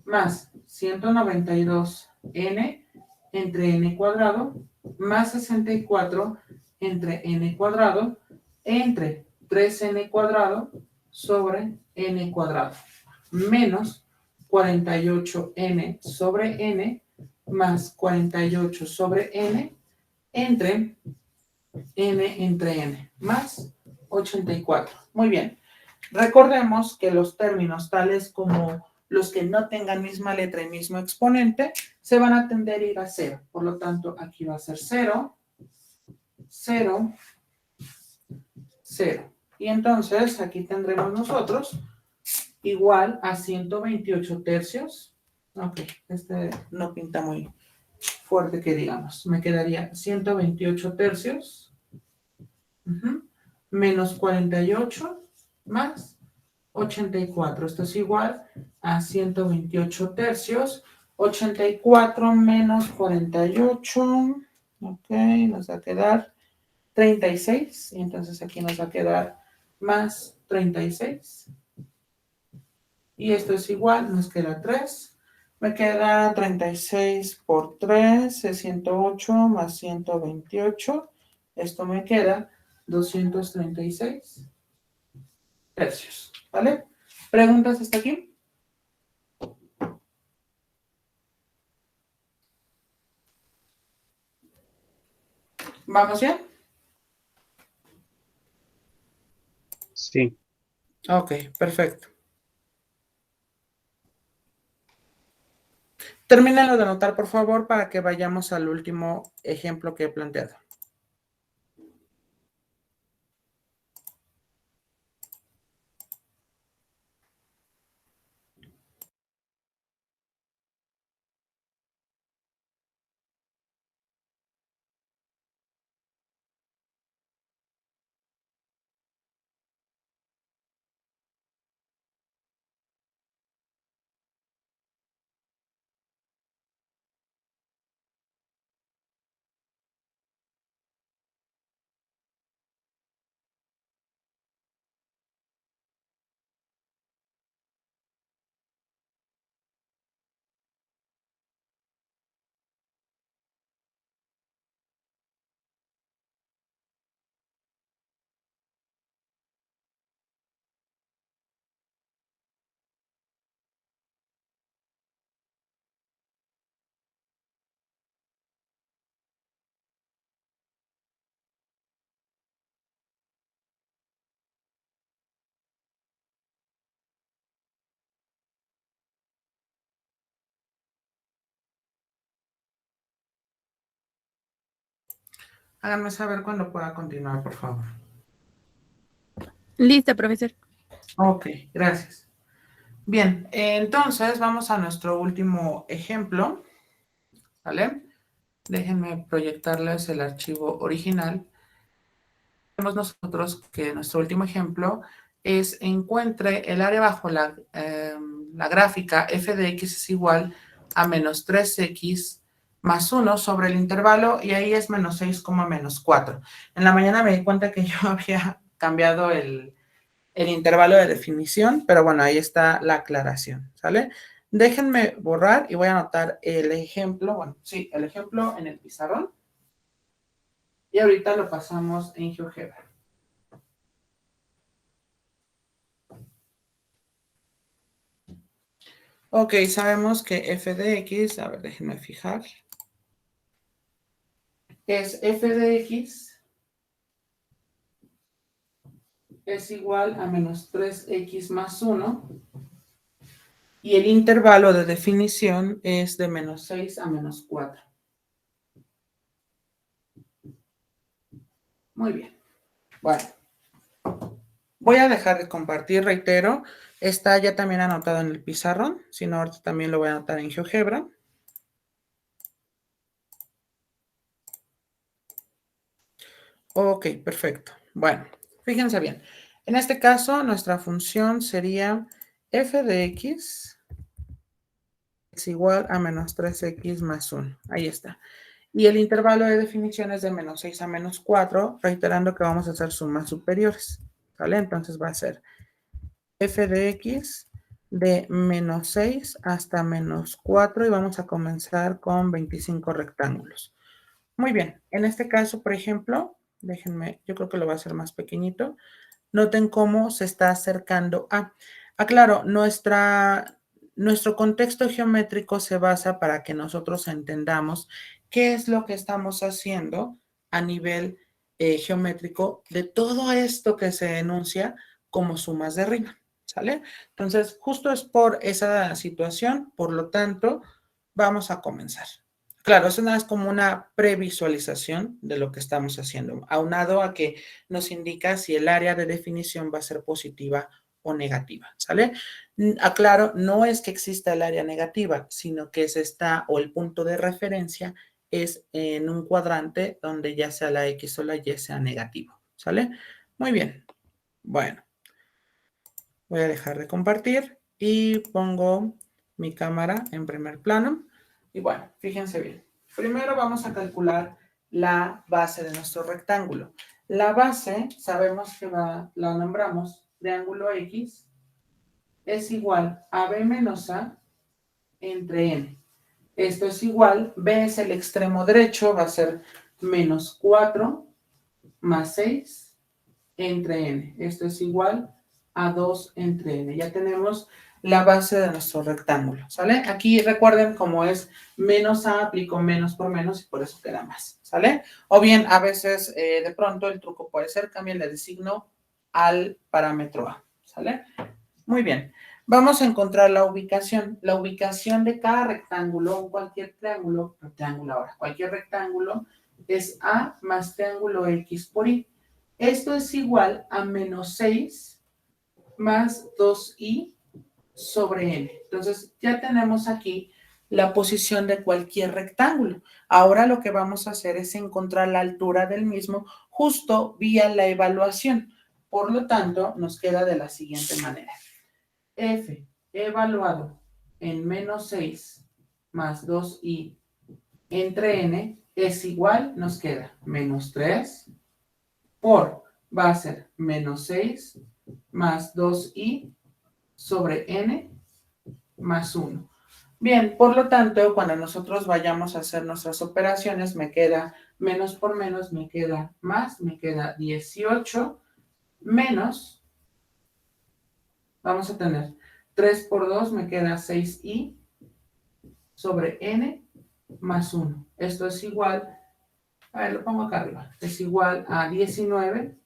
más 192 n entre n cuadrado más 64 entre n cuadrado entre 3n cuadrado sobre n cuadrado menos 48n sobre n más 48 sobre n entre n más 84. Muy bien. Recordemos que los términos tales como los que no tengan misma letra y mismo exponente se van a tender a ir a cero. Por lo tanto, aquí va a ser 0, 0, 0. Y entonces aquí tendremos nosotros igual a 128 tercios. Ok, este no pinta muy fuerte que digamos. Me quedaría 128 tercios menos 48 más 84. Esto es igual a 128 tercios. 84 menos 48. Ok, nos va a quedar 36. Y entonces aquí nos va a quedar más 36. Y esto es igual, nos queda 3. Me queda 36 por 3, es 108 más 128. Esto me queda 236 tercios, ¿vale? ¿Preguntas hasta aquí? ¿Vamos bien? Sí. Ok, perfecto. Termínalo de anotar, por favor, para que vayamos al último ejemplo que he planteado. Háganme saber cuando pueda continuar, por favor. Lista, profesor. Ok, gracias. Bien, entonces vamos a nuestro último ejemplo, ¿vale? Déjenme proyectarles el archivo original. Vemos nosotros que nuestro último ejemplo es encuentre el área bajo la gráfica f de x es igual a menos 3x más 1 sobre el intervalo y ahí es menos 6, menos 4. En la mañana me di cuenta que yo había cambiado el intervalo de definición, pero bueno, ahí está la aclaración, ¿sale? Déjenme borrar y voy a anotar el ejemplo, bueno, sí, el ejemplo en el pizarrón. Y ahorita lo pasamos en GeoGebra. Ok, sabemos que f de x, a ver, déjenme fijar, es f de x es igual a menos 3x más 1 y el intervalo de definición es de menos 6 a menos 4. Muy bien. Bueno, voy a dejar de compartir, reitero, está ya también anotado en el pizarrón, si no, ahorita también lo voy a anotar en GeoGebra. Ok, perfecto. Bueno, fíjense bien. En este caso, nuestra función sería f de x es igual a menos 3x más 1. Ahí está. Y el intervalo de definición es de menos 6 a menos 4, reiterando que vamos a hacer sumas superiores. ¿Vale? Entonces va a ser f de x de menos 6 hasta menos 4 y vamos a comenzar con 25 rectángulos. Muy bien. En este caso, por ejemplo, déjenme, yo creo que lo voy a hacer más pequeñito. Noten cómo se está acercando a... Claro, nuestro contexto geométrico se basa para que nosotros entendamos qué es lo que estamos haciendo a nivel geométrico de todo esto que se enuncia como sumas de rima, ¿sale? Entonces, justo es por esa situación, por lo tanto, vamos a comenzar. Claro, eso nada es como una previsualización de lo que estamos haciendo, aunado a que nos indica si el área de definición va a ser positiva o negativa, ¿sale? Aclaro, no es que exista el área negativa, sino que se está, o el punto de referencia es en un cuadrante donde ya sea la X o la Y sea negativo, ¿sale? Muy bien. Bueno, voy a dejar de compartir y pongo mi cámara en primer plano. Y bueno, fíjense bien. Primero vamos a calcular la base de nuestro rectángulo. La base, sabemos que la nombramos triángulo X, es igual a B menos A entre N. Esto es igual, B es el extremo derecho, va a ser menos 4 más 6 entre N. Esto es igual a 2 entre N. Ya tenemos la base de nuestro rectángulo, ¿sale? Aquí recuerden cómo es menos A, aplico menos por menos y por eso queda más, ¿sale? O bien, a veces, de pronto, el truco puede ser cambiarle de signo al parámetro A, ¿sale? Muy bien. Vamos a encontrar la ubicación. La ubicación de cada rectángulo, o cualquier triángulo, cualquier rectángulo, es A más triángulo X por Y. Esto es igual a menos 6 más 2i sobre n. Entonces, ya tenemos aquí la posición de cualquier rectángulo. Ahora lo que vamos a hacer es encontrar la altura del mismo justo vía la evaluación. Por lo tanto, nos queda de la siguiente manera. F evaluado en menos 6 más 2i entre n es igual, nos queda menos 3 por, va a ser menos 6 más 2i sobre n más 1. Bien, por lo tanto, cuando nosotros vayamos a hacer nuestras operaciones, me queda menos por menos, me queda más, me queda 18 menos, vamos a tener 3 por 2, me queda 6i sobre n más 1. Esto es igual, a ver, lo pongo acá arriba, es igual a 19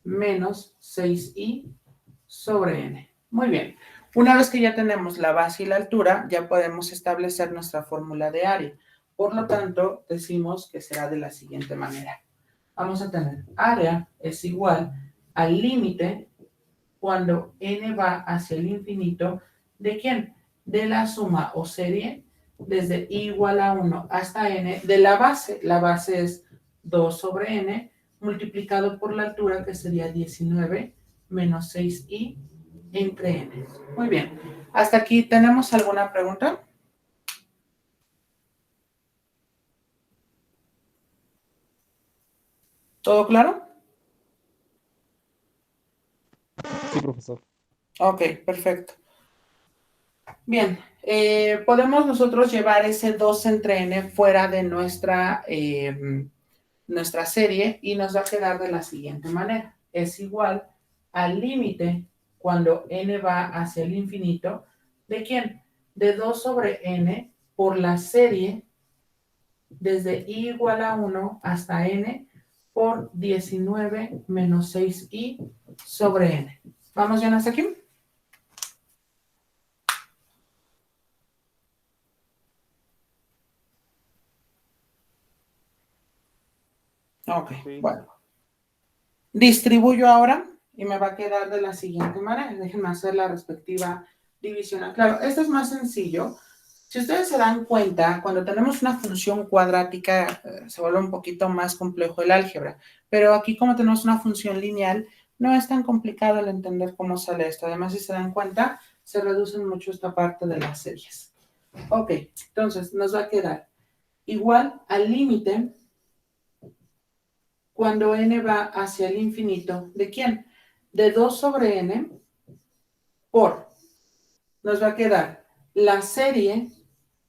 menos 6i sobre n. Muy bien. Una vez que ya tenemos la base y la altura, ya podemos establecer nuestra fórmula de área. Por lo tanto, decimos que será de la siguiente manera. vamos a tener área es igual al límite cuando n va hacia el infinito, ¿de quién? De la suma o serie desde i igual a 1 hasta n de la base. La base es 2 sobre n multiplicado por la altura, que sería 19 menos 6i entre n. Muy bien. ¿Hasta aquí tenemos alguna pregunta? ¿Todo claro? Sí, profesor. Ok, perfecto. Bien, podemos nosotros llevar ese 2 entre n fuera de nuestra serie y nos va a quedar de la siguiente manera. Es igual al límite cuando n va hacia el infinito, ¿de quién? De 2 sobre n por la serie desde i igual a 1 hasta n por 19 menos 6i sobre n. ¿Vamos bien hasta aquí? Ok, Sí. bueno. Distribuyo ahora y me va a quedar de la siguiente manera. Déjenme hacer la respectiva división. Claro, esto es más sencillo. Si ustedes se dan cuenta, cuando tenemos una función cuadrática, se vuelve un poquito más complejo el álgebra. Pero aquí, como tenemos una función lineal, no es tan complicado el entender cómo sale esto. Además, si se dan cuenta, se reduce mucho esta parte de las series. Ok, entonces nos va a quedar igual al límite cuando n va hacia el infinito, ¿de quién? De 2 sobre n por, nos va a quedar la serie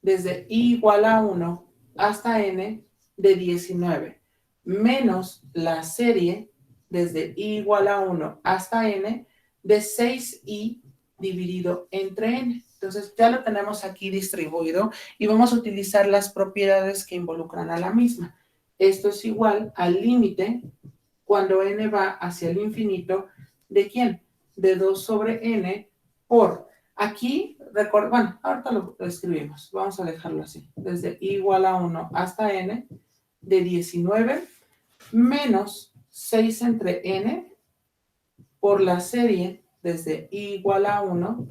desde i igual a 1 hasta n de 19, menos la serie desde i igual a 1 hasta n de 6i dividido entre n. Entonces ya lo tenemos aquí distribuido y vamos a utilizar las propiedades que involucran a la misma. Esto es igual al límite cuando n va hacia el infinito, ¿de quién? De 2 sobre n por, aquí, bueno, ahorita lo escribimos, vamos a dejarlo así, desde i igual a 1 hasta n, de 19 menos 6 entre n por la serie desde i igual a 1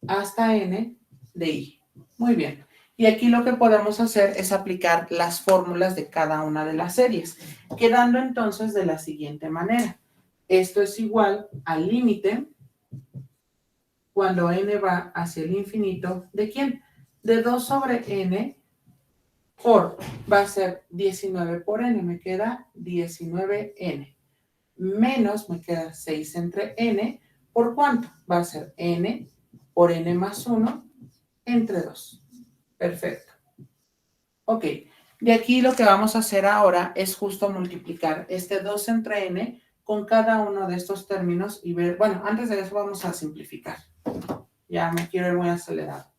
hasta n de i. Muy bien. Y aquí lo que podemos hacer es aplicar las fórmulas de cada una de las series, quedando entonces de la siguiente manera. Esto es igual al límite cuando n va hacia el infinito, ¿de quién? De 2 sobre n por, va a ser 19 por n, me queda 19n, menos me queda 6 entre n, ¿por cuánto? Va a ser n por n más 1 entre 2. Perfecto. Ok, de aquí lo que vamos a hacer ahora es justo multiplicar este 2 entre n con cada uno de estos términos y ver, bueno, antes de eso vamos a simplificar. Ya me quiero ir muy acelerado.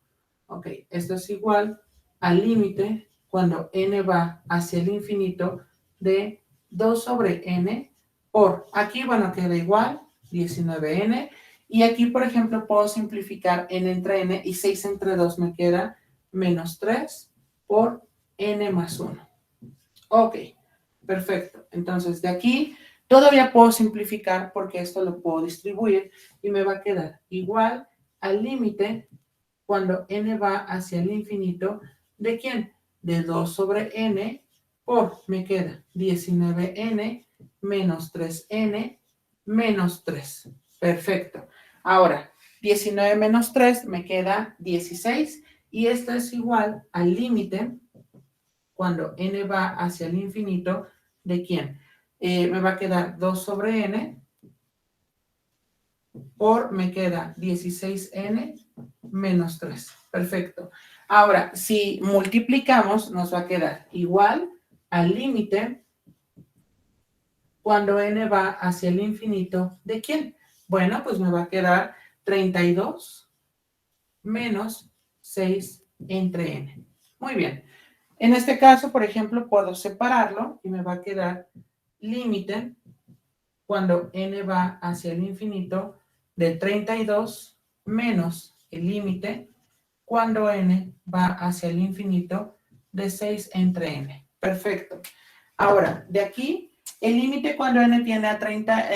Ok, esto es igual al límite cuando n va hacia el infinito de 2 sobre n por, aquí, bueno, queda igual, 19n, y aquí, por ejemplo, puedo simplificar n entre n y 6 entre 2 me queda menos 3 por n más 1. Ok, perfecto. Entonces, de aquí todavía puedo simplificar porque esto lo puedo distribuir y me va a quedar igual al límite cuando n va hacia el infinito, ¿de quién? De 2 sobre n por, me queda 19n menos 3n menos 3. Perfecto. Ahora, 19 menos 3 me queda 16 y esto es igual al límite cuando n va hacia el infinito, ¿de quién? Me va a quedar 2 sobre n por, me queda 16n menos 3. Perfecto. Ahora, si multiplicamos, nos va a quedar igual al límite cuando n va hacia el infinito, ¿de quién? Bueno, pues me va a quedar 32 menos 6 entre n. Muy bien. En este caso, por ejemplo, puedo separarlo y me va a quedar límite cuando n va hacia el infinito de 32 menos el límite cuando n va hacia el infinito de 6 entre n. Perfecto. Ahora, de aquí El límite cuando n tiende a 30,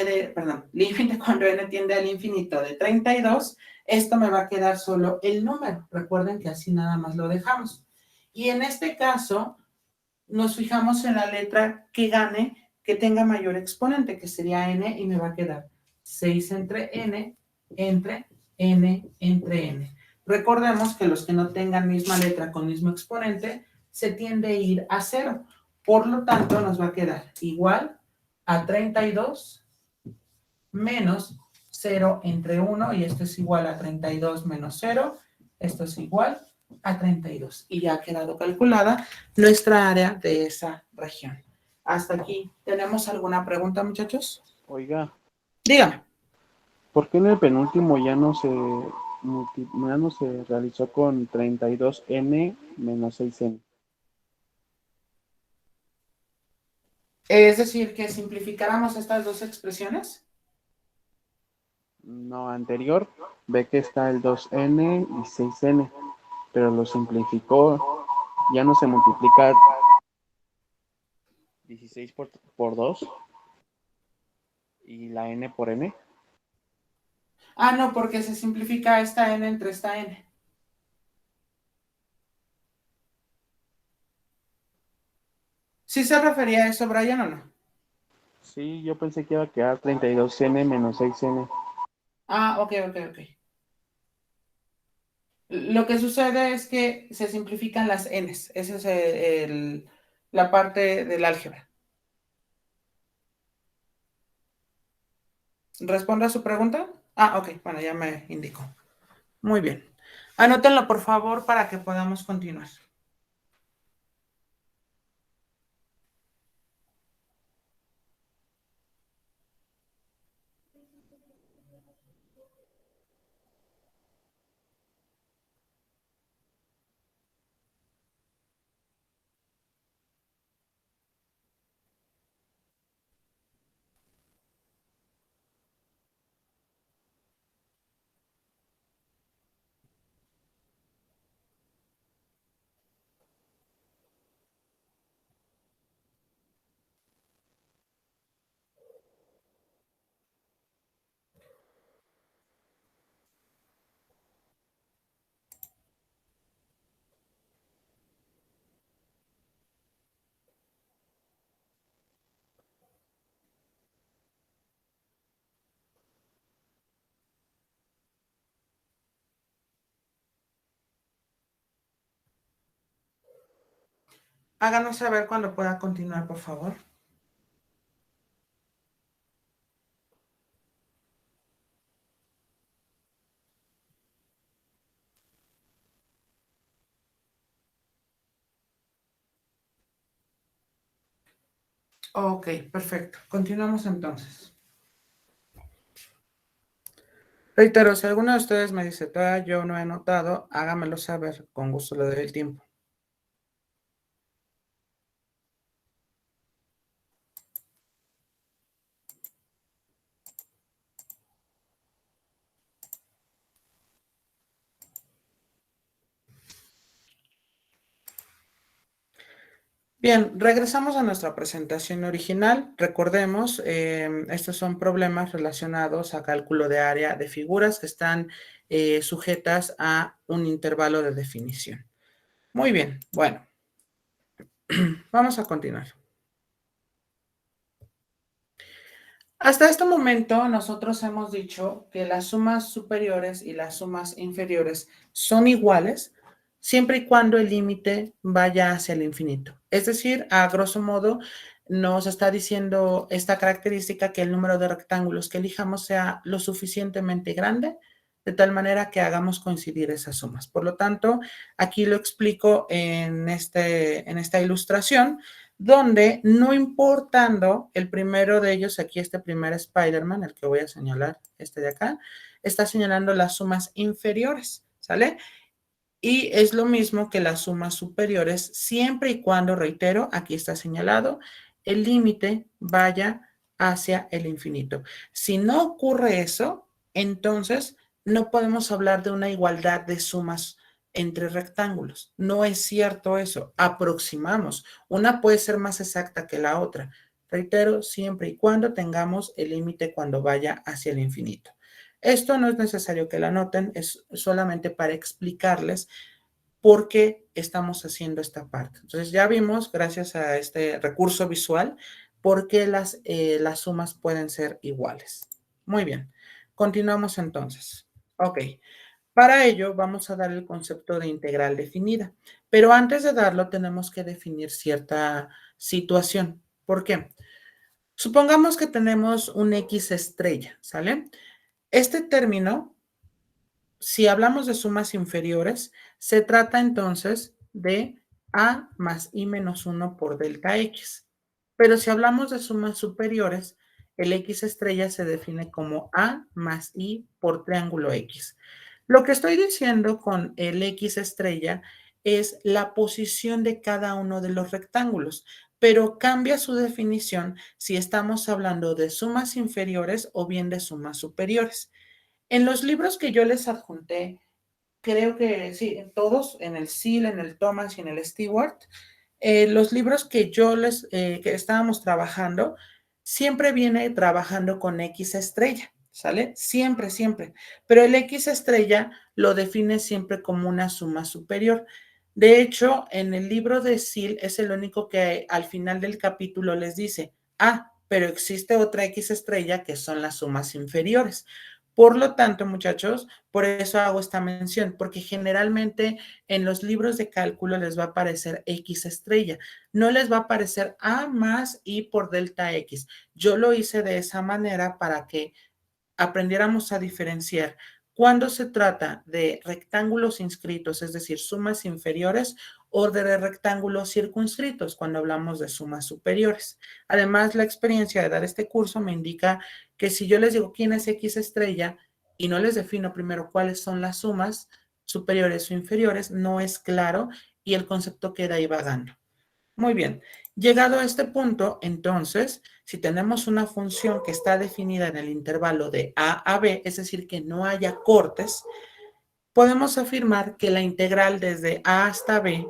límite cuando n tiende al infinito de 32, esto me va a quedar solo el número. Recuerden que así nada más lo dejamos. Y en este caso, nos fijamos en la letra que gane, que tenga mayor exponente, que sería n, y me va a quedar 6 entre n, entre n, entre n. Recordemos que los que no tengan misma letra con mismo exponente, se tiende a ir a 0. Por lo tanto, nos va a quedar igual a 32 menos 0 entre 1, y esto es igual a 32 menos 0. Esto es igual a 32. Y ya ha quedado calculada nuestra área de esa región. Hasta aquí. ¿Tenemos alguna pregunta, muchachos? Oiga, Dígame. ¿por qué en el penúltimo ya no se realizó con 32n menos 6n? Es decir, que simplificáramos estas dos expresiones. No, anterior, ve que está el 2n y 6n, pero lo simplificó, ya no se multiplica 16 por 2 y la n por n. Ah, no, porque se simplifica esta n entre esta n. ¿Sí se refería a eso, Brian, o no? Sí, yo pensé que iba a quedar 32n menos 6n. Ah, ok. Lo que sucede es que se simplifican las n's. Esa es la parte del álgebra. ¿Responde a su pregunta? Ah, ok, bueno, ya me indicó. Muy bien. Anótenlo, por favor, para que podamos continuar. Háganos saber cuando pueda continuar, por favor. Ok, perfecto. Continuamos entonces. Reitero, si alguno de ustedes me dice, todavía yo no he notado, hágamelo saber. Con gusto le doy el tiempo. Bien, regresamos a nuestra presentación original. Recordemos, estos son problemas relacionados a cálculo de área de figuras que están sujetas a un intervalo de definición. Muy bien, bueno, vamos a continuar. Hasta este momento nosotros hemos dicho que las sumas superiores y las sumas inferiores son iguales siempre y cuando el límite vaya hacia el infinito. Es decir, a grosso modo nos está diciendo esta característica que el número de rectángulos que elijamos sea lo suficientemente grande de tal manera que hagamos coincidir esas sumas. Por lo tanto, aquí lo explico en esta ilustración, donde no importando el primero de ellos, aquí este primer Spider-Man, el que voy a señalar, este de acá, está señalando las sumas inferiores, ¿sale? Y es lo mismo que las sumas superiores, siempre y cuando, reitero, aquí está señalado, el límite vaya hacia el infinito. Si no ocurre eso, entonces no podemos hablar de una igualdad de sumas entre rectángulos. No es cierto eso. Aproximamos. Una puede ser más exacta que la otra, Reitero, siempre y cuando tengamos el límite cuando vaya hacia el infinito. Esto no es necesario que lo anoten, es solamente para explicarles por qué estamos haciendo esta parte. Entonces ya vimos, gracias a este recurso visual, por qué las sumas pueden ser iguales. Muy bien, continuamos entonces. Ok, para ello vamos a dar el concepto de integral definida, pero antes de darlo tenemos que definir cierta situación. ¿Por qué? Supongamos que tenemos un X estrella, ¿sale? Este término, si hablamos de sumas inferiores, se trata entonces de A más I menos 1 por delta X. Pero si hablamos de sumas superiores, el X estrella se define como A más I por triángulo X. Lo que estoy diciendo con el X estrella es la posición de cada uno de los rectángulos, pero cambia su definición si estamos hablando de sumas inferiores o bien de sumas superiores. En los libros que yo les adjunté, creo que sí, en todos, en el SIL, en el Thomas y en el Stewart, los libros que que estábamos trabajando, siempre viene trabajando con X estrella, ¿sale? Siempre, siempre. Pero el X estrella lo define siempre como una suma superior. De hecho, en el libro de SIL es el único que al final del capítulo les dice, pero existe otra X estrella que son las sumas inferiores. Por lo tanto, muchachos, por eso hago esta mención, porque generalmente en los libros de cálculo les va a aparecer X estrella, no les va a aparecer A más I por delta X. Yo lo hice de esa manera para que aprendiéramos a diferenciar cuando se trata de rectángulos inscritos, es decir, sumas inferiores, o de rectángulos circunscritos, cuando hablamos de sumas superiores. Además, la experiencia de dar este curso me indica que si yo les digo quién es X estrella y no les defino primero cuáles son las sumas superiores o inferiores, no es claro y el concepto queda ahí vagando. Muy bien, llegado a este punto, entonces, si tenemos una función que está definida en el intervalo de a a b, es decir, que no haya cortes, podemos afirmar que la integral desde a hasta b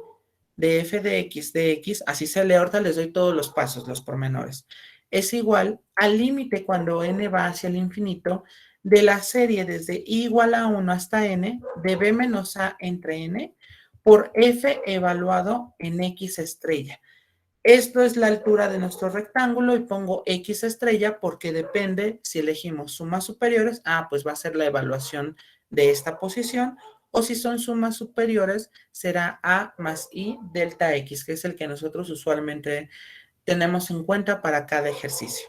de f de x, así se lee, ahorita les doy todos los pasos, los pormenores, es igual al límite cuando n va hacia el infinito de la serie desde i igual a 1 hasta n de b menos a entre n por f evaluado en x estrella. Esto es la altura de nuestro rectángulo y pongo X estrella porque depende si elegimos sumas superiores, pues va a ser la evaluación de esta posición, o si son sumas superiores, será A más I delta X, que es el que nosotros usualmente tenemos en cuenta para cada ejercicio.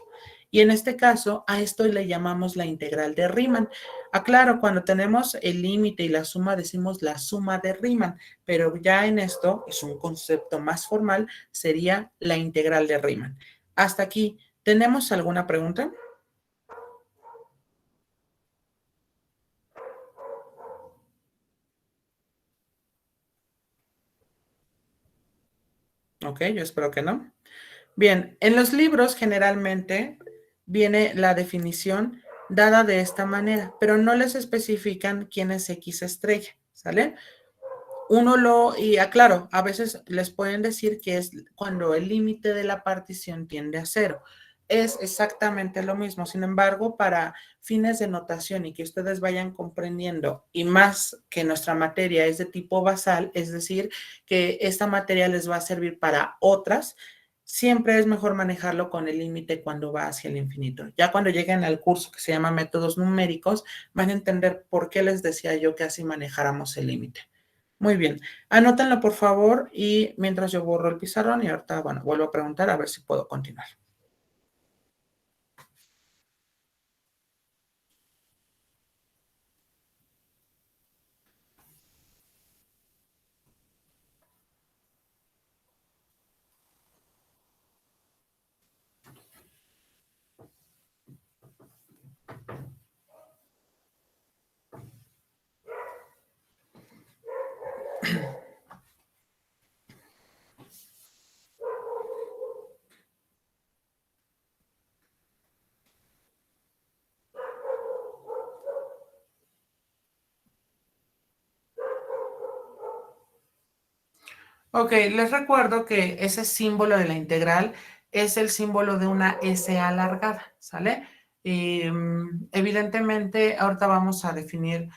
Y en este caso, a esto le llamamos la integral de Riemann. Aclaro, cuando tenemos el límite y la suma, decimos la suma de Riemann, pero ya en esto es un concepto más formal, sería la integral de Riemann. Hasta aquí, ¿tenemos alguna pregunta? Ok, yo espero que no. Bien, en los libros generalmente viene la definición dada de esta manera, pero no les especifican quién es X estrella, ¿sale? Y aclaro, a veces les pueden decir que es cuando el límite de la partición tiende a cero. Es exactamente lo mismo. Sin embargo, para fines de notación y que ustedes vayan comprendiendo, y más que nuestra materia es de tipo basal, es decir, que esta materia les va a servir para otras, siempre es mejor manejarlo con el límite cuando va hacia el infinito. Ya cuando lleguen al curso que se llama métodos numéricos, van a entender por qué les decía yo que así manejáramos el límite. Muy bien, anótenlo por favor y mientras yo borro el pizarrón y ahorita, bueno, vuelvo a preguntar a ver si puedo continuar. Ok, les recuerdo que ese símbolo de la integral es el símbolo de una S alargada, ¿sale? Evidentemente, ahorita vamos a definir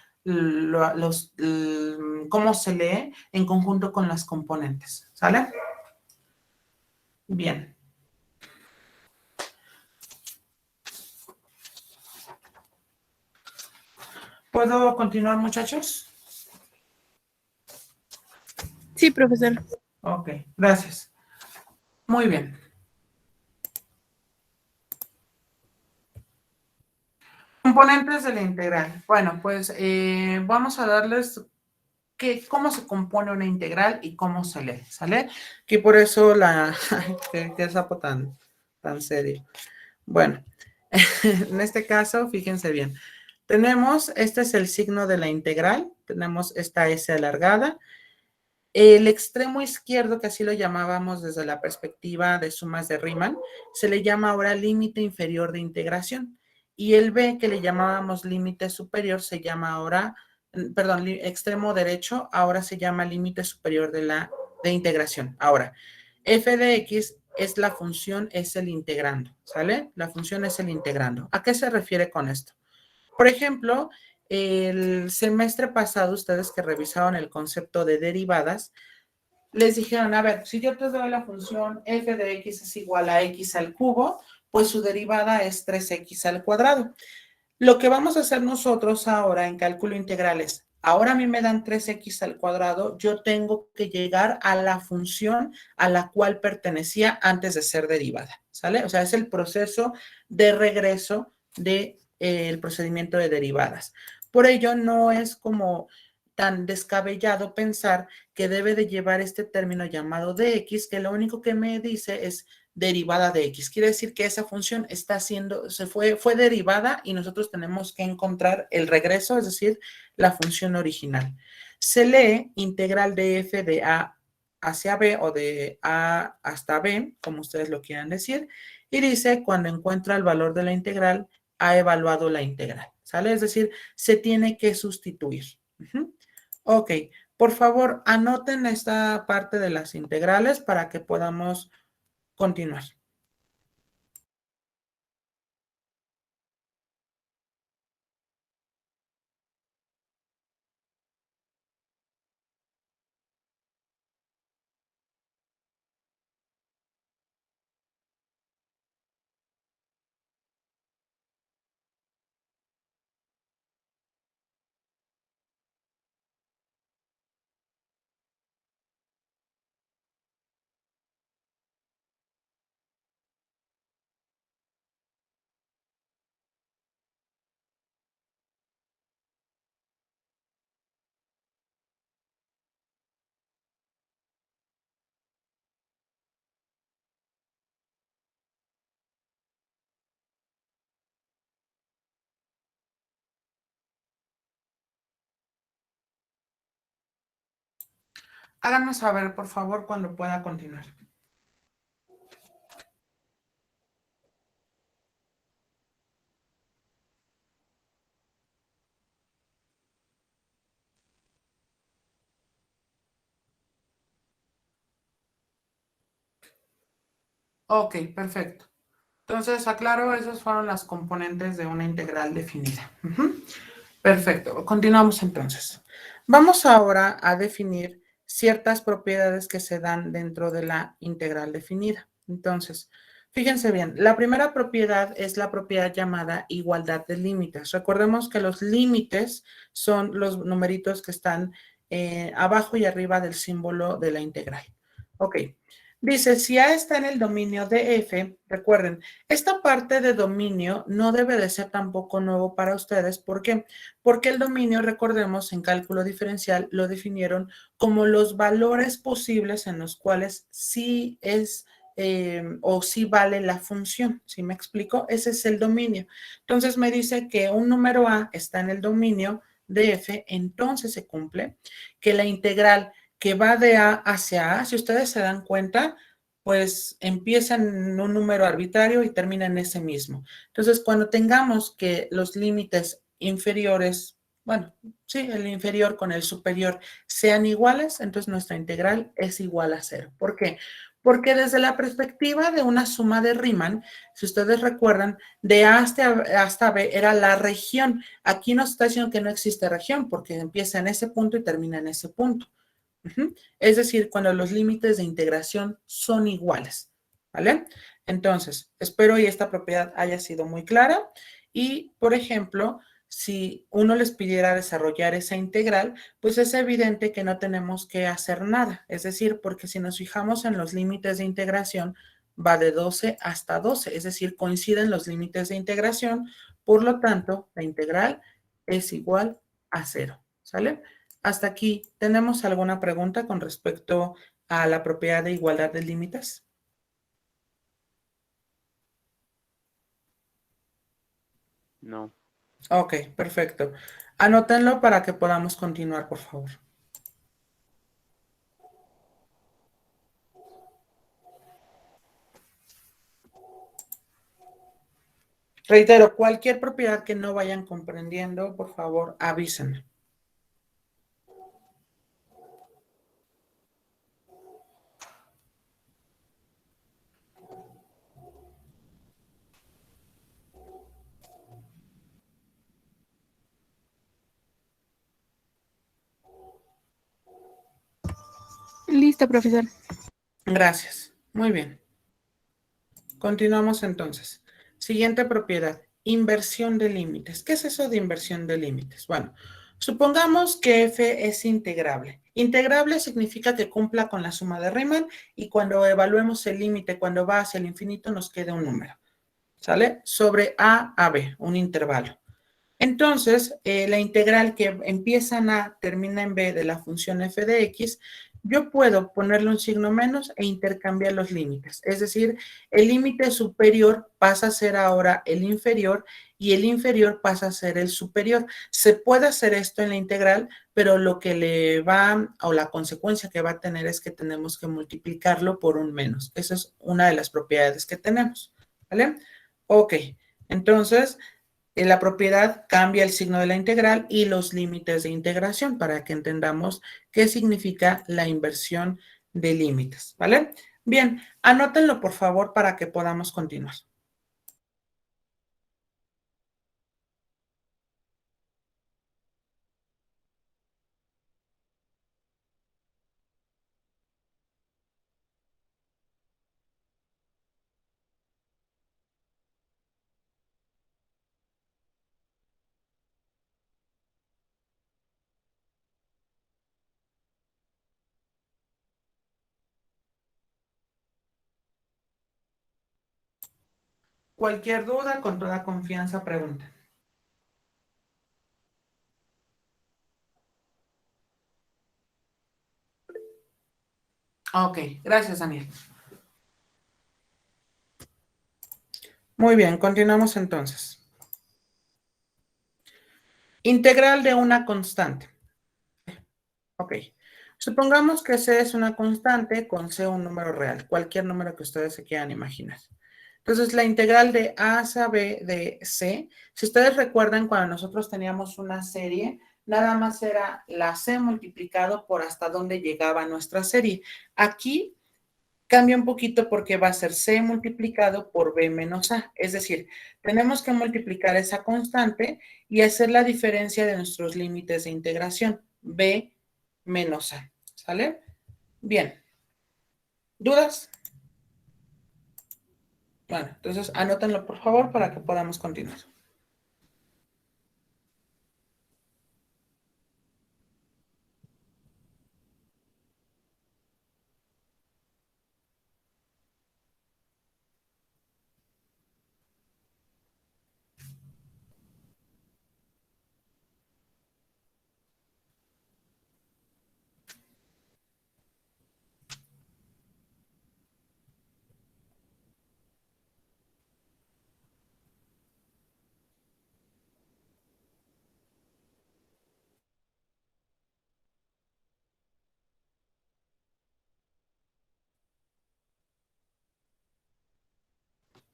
cómo se lee en conjunto con las componentes, ¿sale? Bien. ¿Puedo continuar, muchachos? Sí, profesor. Ok, gracias. Muy bien. Componentes de la integral. Bueno, pues vamos a darles cómo se compone una integral y cómo se lee, ¿sale? Que por eso qué sapo tan serio. Bueno, en este caso, fíjense bien. Tenemos, este es el signo de la integral, tenemos esta S alargada. El extremo izquierdo, que así lo llamábamos desde la perspectiva de sumas de Riemann, se le llama ahora límite inferior de integración. Y el B, que le llamábamos límite superior, se llama ahora, perdón, extremo derecho, ahora se llama límite superior de integración. Ahora, f de x es la función, es el integrando, ¿sale? La función es el integrando. ¿A qué se refiere con esto? Por ejemplo, el semestre pasado, ustedes que revisaron el concepto de derivadas, les dijeron, a ver, si yo te doy la función f de x es igual a x al cubo, pues su derivada es 3x al cuadrado. Lo que vamos a hacer nosotros ahora en cálculo integral es, ahora a mí me dan 3x al cuadrado, yo tengo que llegar a la función a la cual pertenecía antes de ser derivada, ¿sale? O sea, es el proceso de regreso del procedimiento de derivadas. Por ello, no es como tan descabellado pensar que debe de llevar este término llamado dx, que lo único que me dice es derivada de x. Quiere decir que esa función está siendo, fue derivada y nosotros tenemos que encontrar el regreso, es decir, la función original. Se lee integral de f de a hacia b o de a hasta b, como ustedes lo quieran decir, y dice cuando encuentra el valor de la integral, ha evaluado la integral, ¿sale? Es decir, se tiene que sustituir. Ok, por favor, anoten esta parte de las integrales para que podamos continuar. Háganos saber, por favor, cuando pueda continuar. Ok, perfecto. Entonces, aclaro, esas fueron las componentes de una integral definida. Perfecto, continuamos entonces. Vamos ahora a definir ciertas propiedades que se dan dentro de la integral definida. Entonces, fíjense bien, la primera propiedad es la propiedad llamada igualdad de límites. Recordemos que los límites son los numeritos que están abajo y arriba del símbolo de la integral. Ok, dice, si A está en el dominio de F, recuerden, esta parte de dominio no debe de ser tampoco nuevo para ustedes. ¿Por qué? Porque el dominio, recordemos, en cálculo diferencial lo definieron como los valores posibles en los cuales sí es o sí vale la función. ¿Sí me explico? Ese es el dominio. Entonces me dice que un número A está en el dominio de F, entonces se cumple que la integral que va de A hacia A, si ustedes se dan cuenta, pues empieza en un número arbitrario y termina en ese mismo. Entonces, cuando tengamos que los límites inferiores, bueno, sí, el inferior con el superior sean iguales, entonces nuestra integral es igual a 0. ¿Por qué? Porque desde la perspectiva de una suma de Riemann, si ustedes recuerdan, de A hasta B era la región. Aquí nos está diciendo que no existe región porque empieza en ese punto y termina en ese punto. Es decir, cuando los límites de integración son iguales, ¿vale? Entonces, espero y esta propiedad haya sido muy clara. Y, por ejemplo, si uno les pidiera desarrollar esa integral, pues es evidente que no tenemos que hacer nada. Es decir, porque si nos fijamos en los límites de integración, va de 12 hasta 12, es decir, coinciden los límites de integración, por lo tanto, la integral es igual a 0, ¿sale? Hasta aquí, ¿tenemos alguna pregunta con respecto a la propiedad de igualdad de límites? No. Ok, perfecto. Anótenlo para que podamos continuar, por favor. Reitero, cualquier propiedad que no vayan comprendiendo, por favor, avísenme. Listo, profesor. Gracias. Muy bien. Continuamos entonces. Siguiente propiedad, inversión de límites. ¿Qué es eso de inversión de límites? Bueno, supongamos que f es integrable. Integrable significa que cumpla con la suma de Riemann y cuando evaluemos el límite, cuando va hacia el infinito, nos queda un número. ¿Sale? Sobre a b, un intervalo. Entonces, la integral que empieza en a, termina en b de la función f de x, yo puedo ponerle un signo menos e intercambiar los límites. Es decir, el límite superior pasa a ser ahora el inferior y el inferior pasa a ser el superior. Se puede hacer esto en la integral, pero lo que le va, o la consecuencia que va a tener es que tenemos que multiplicarlo por un menos. Esa es una de las propiedades que tenemos. ¿Vale? Ok, entonces la propiedad cambia el signo de la integral y los límites de integración para que entendamos qué significa la inversión de límites, ¿vale? Bien, anótenlo por favor para que podamos continuar. Cualquier duda, con toda confianza, pregunten. Ok, gracias, Daniel. Muy bien, continuamos entonces. Integral de una constante. Ok, supongamos que C es una constante con C un número real, cualquier número que ustedes se quieran imaginar. Entonces, la integral de A hasta B de C, si ustedes recuerdan cuando nosotros teníamos una serie, nada más era la C multiplicado por hasta dónde llegaba nuestra serie. Aquí cambia un poquito porque va a ser C multiplicado por B menos A. Es decir, tenemos que multiplicar esa constante y hacer la diferencia de nuestros límites de integración. B menos A. ¿Sale? Bien. ¿Dudas? Bueno, entonces anótenlo por favor para que podamos continuar.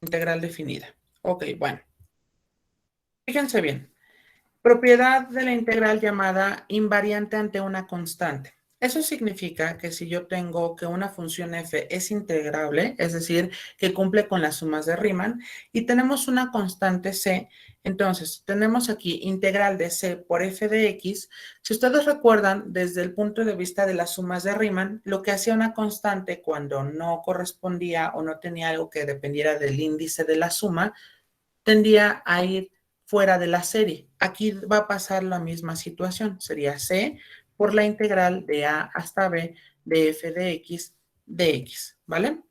Integral definida. Ok, bueno. Fíjense bien. Propiedad de la integral llamada invariante ante una constante. Eso significa que si yo tengo que una función f es integrable, es decir, que cumple con las sumas de Riemann, y tenemos una constante c, entonces tenemos aquí integral de c por f de x. Si ustedes recuerdan, desde el punto de vista de las sumas de Riemann, lo que hacía una constante cuando no correspondía o no tenía algo que dependiera del índice de la suma, tendía a ir fuera de la serie. Aquí va a pasar la misma situación. Sería c por la integral de a hasta b de f de x, ¿vale?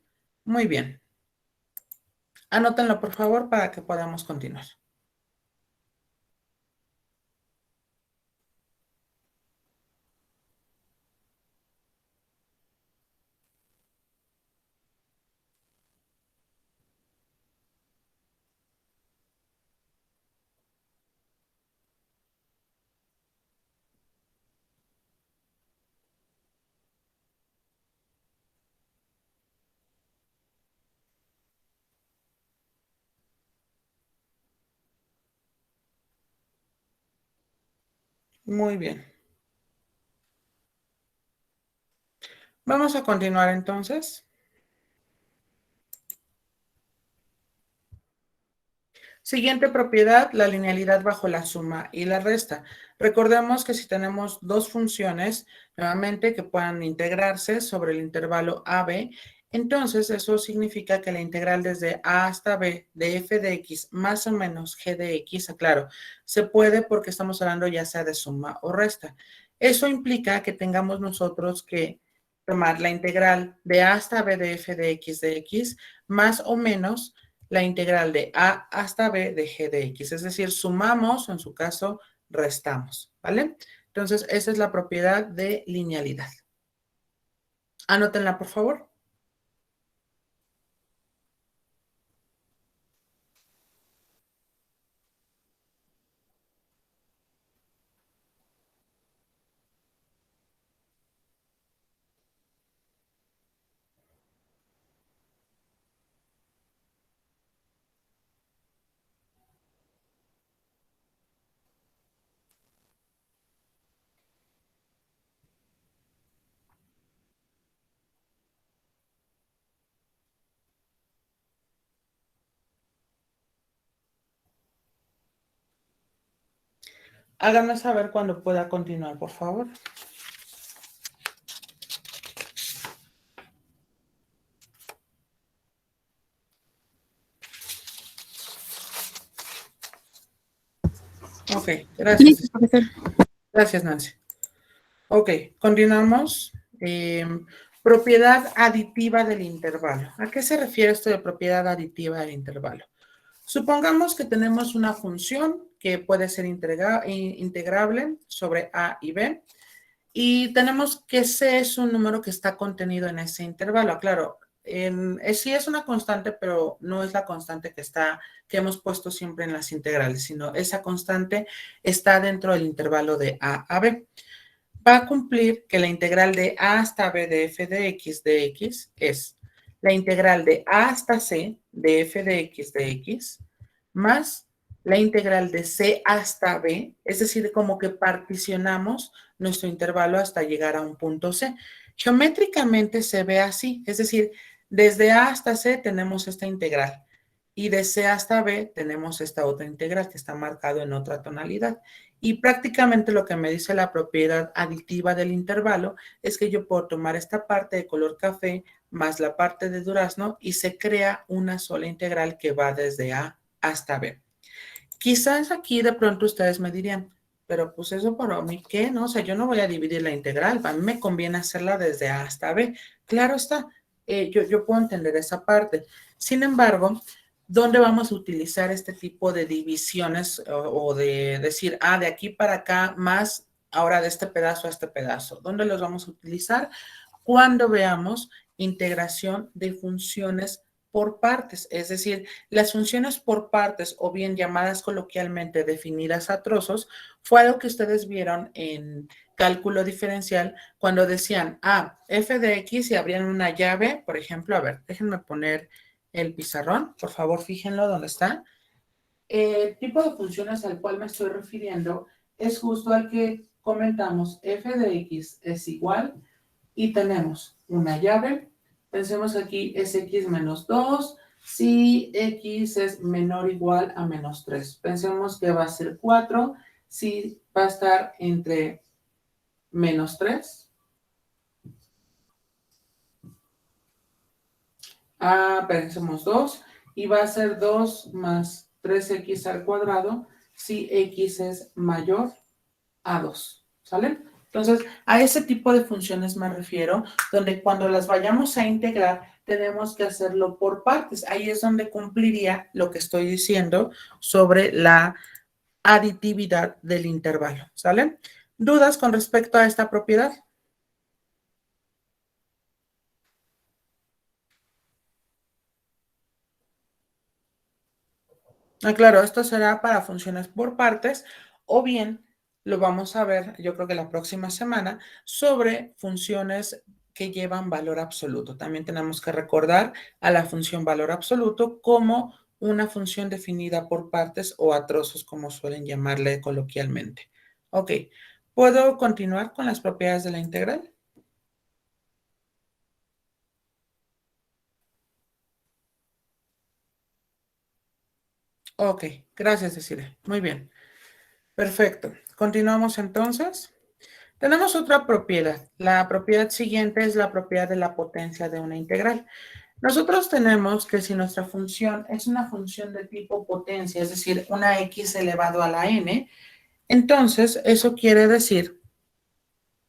Muy bien. Anótenlo, por favor, para que podamos continuar. Muy bien. Vamos a continuar entonces. Siguiente propiedad, la linealidad bajo la suma y la resta. Recordemos que si tenemos dos funciones, nuevamente, que puedan integrarse sobre el intervalo AB, entonces eso significa que la integral desde A hasta B de f de x más o menos g de x, aclaro, se puede porque estamos hablando ya sea de suma o resta. Eso implica que tengamos nosotros que tomar la integral de A hasta B de f de x más o menos la integral de a hasta b de g de x, es decir, sumamos, o en su caso, restamos, ¿vale? Entonces, esa es la propiedad de linealidad. Anótenla, por favor. Háganme saber cuando pueda continuar, por favor. Ok, gracias. Listo, profesor. Gracias, Nancy. Ok, continuamos. Propiedad aditiva del intervalo. ¿A qué se refiere esto de propiedad aditiva del intervalo? Supongamos que tenemos una función que puede ser integrable sobre A y B y tenemos que C es un número que está contenido en ese intervalo. Claro, sí es una constante, pero no es la constante que hemos puesto siempre en las integrales, sino esa constante está dentro del intervalo de A B. Va a cumplir que la integral de A hasta B de f de x es la integral de A hasta C de f de x más la integral de C hasta B, es decir, como que particionamos nuestro intervalo hasta llegar a un punto C. Geométricamente se ve así, es decir, desde A hasta C tenemos esta integral y de C hasta B tenemos esta otra integral que está marcado en otra tonalidad. Y prácticamente lo que me dice la propiedad aditiva del intervalo es que yo puedo tomar esta parte de color café más la parte de durazno y se crea una sola integral que va desde A hasta B. Quizás aquí de pronto ustedes me dirían, pero pues eso para mí, ¿qué? No, o sea, yo no voy a dividir la integral, a mí me conviene hacerla desde A hasta B. Claro está, yo puedo entender esa parte. Sin embargo, ¿dónde vamos a utilizar este tipo de divisiones o de decir, de aquí para acá más ahora de este pedazo a este pedazo? ¿Dónde los vamos a utilizar? Cuando veamos integración de funciones por partes, es decir, las funciones por partes o bien llamadas coloquialmente definidas a trozos, fue algo que ustedes vieron en cálculo diferencial cuando decían, f de x y abrían una llave, por ejemplo, a ver, déjenme poner el pizarrón, por favor, fíjenlo dónde está. El tipo de funciones al cual me estoy refiriendo es justo al que comentamos f de x es igual y tenemos una llave. Pensemos aquí es x menos 2, si x es menor o igual a menos 3. Pensemos que va a ser 4, si va a estar entre menos 3. Pensemos 2 y va a ser 2 más 3x al cuadrado si x es mayor a 2, ¿sale? Entonces, a ese tipo de funciones me refiero, donde cuando las vayamos a integrar, tenemos que hacerlo por partes. Ahí es donde cumpliría lo que estoy diciendo sobre la aditividad del intervalo, ¿sale? ¿Dudas con respecto a esta propiedad? Claro, esto será para funciones por partes o bien lo vamos a ver, yo creo que la próxima semana, sobre funciones que llevan valor absoluto. También tenemos que recordar a la función valor absoluto como una función definida por partes o a trozos, como suelen llamarle coloquialmente. Ok, ¿puedo continuar con las propiedades de la integral? Ok, gracias, Desiree. Muy bien. Perfecto. Continuamos entonces. Tenemos otra propiedad. La propiedad siguiente es la propiedad de la potencia de una integral. Nosotros tenemos que si nuestra función es una función de tipo potencia, es decir, una x elevado a la n, entonces eso quiere decir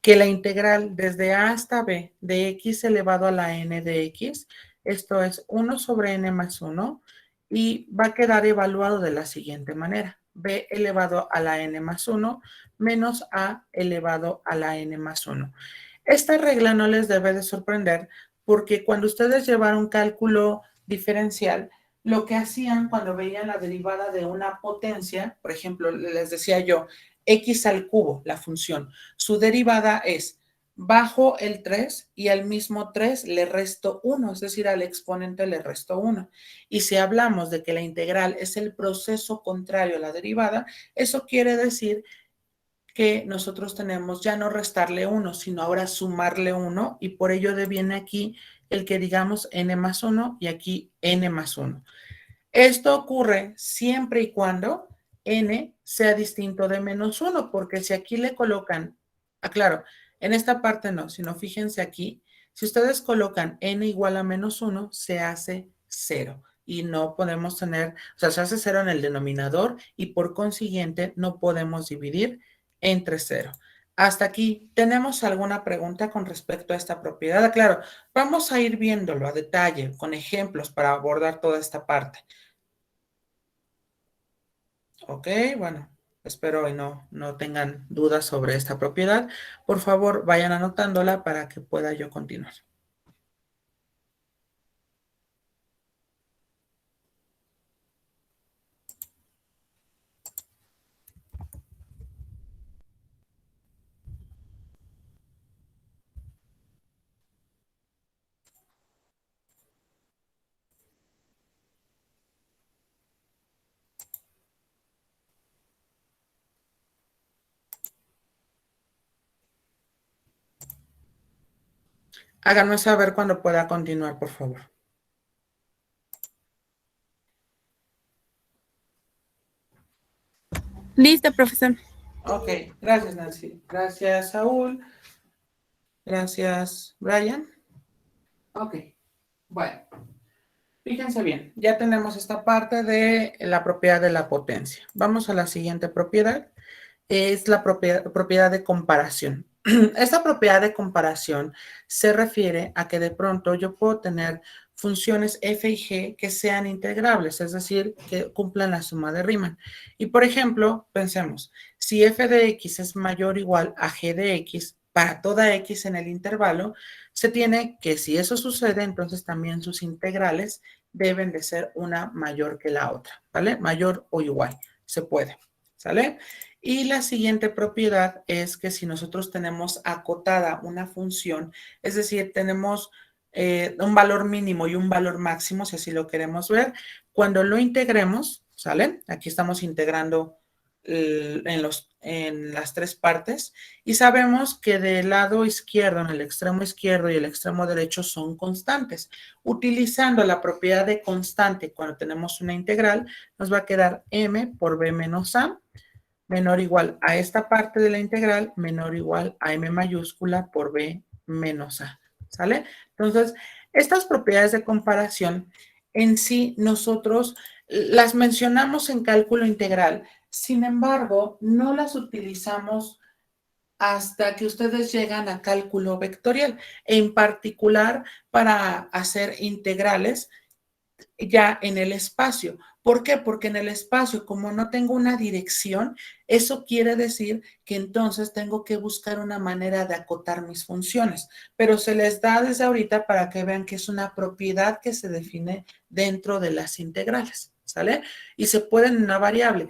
que la integral desde a hasta b de x elevado a la n de x, esto es 1 sobre n más 1, y va a quedar evaluado de la siguiente manera. B elevado a la n más 1 menos a elevado a la n más 1. Esta regla no les debe de sorprender porque cuando ustedes llevaron cálculo diferencial, lo que hacían cuando veían la derivada de una potencia, por ejemplo, les decía yo, x al cubo, la función, su derivada es bajo el 3 y al mismo 3 le resto 1, es decir, al exponente le resto 1. Y si hablamos de que la integral es el proceso contrario a la derivada, eso quiere decir que nosotros tenemos ya no restarle 1, sino ahora sumarle 1 y por ello deviene aquí el que digamos n más 1 y aquí n más 1. Esto ocurre siempre y cuando n sea distinto de menos 1, porque si aquí le colocan, claro, en esta parte no, sino fíjense aquí, si ustedes colocan n igual a menos 1, se hace 0 y no podemos tener, o sea, se hace 0 en el denominador y por consiguiente no podemos dividir entre 0. Hasta aquí, ¿tenemos alguna pregunta con respecto a esta propiedad? Claro, vamos a ir viéndolo a detalle, con ejemplos para abordar toda esta parte. Ok, bueno, espero y no tengan dudas sobre esta propiedad. Por favor, vayan anotándola para que pueda yo continuar. Háganme saber cuando pueda continuar, por favor. Listo, profesor. Ok, gracias, Nancy. Gracias, Saúl. Gracias, Brian. Ok, bueno. Fíjense bien, ya tenemos esta parte de la propiedad de la potencia. Vamos a la siguiente propiedad. Es la propiedad de comparación. Esta propiedad de comparación se refiere a que de pronto yo puedo tener funciones f y g que sean integrables, es decir, que cumplan la suma de Riemann. Y por ejemplo, pensemos, si f de x es mayor o igual a g de x, para toda x en el intervalo, se tiene que si eso sucede, entonces también sus integrales deben de ser una mayor que la otra, ¿vale? Mayor o igual, se puede, ¿sale? Y la siguiente propiedad es que si nosotros tenemos acotada una función, es decir, tenemos un valor mínimo y un valor máximo, si así lo queremos ver, cuando lo integremos, ¿sale? Aquí estamos integrando en las tres partes y sabemos que del lado izquierdo, en el extremo izquierdo y el extremo derecho son constantes. Utilizando la propiedad de constante cuando tenemos una integral, nos va a quedar m por b menos a menor o igual a esta parte de la integral menor o igual a m mayúscula por b menos a. ¿Sale? Entonces, estas propiedades de comparación en sí nosotros las mencionamos en cálculo integral. Sin embargo, no las utilizamos hasta que ustedes llegan a cálculo vectorial, en particular para hacer integrales ya en el espacio. ¿Por qué? Porque en el espacio, como no tengo una dirección, eso quiere decir que entonces tengo que buscar una manera de acotar mis funciones, pero se les da desde ahorita para que vean que es una propiedad que se define dentro de las integrales, ¿sale? Y se puede en una variable.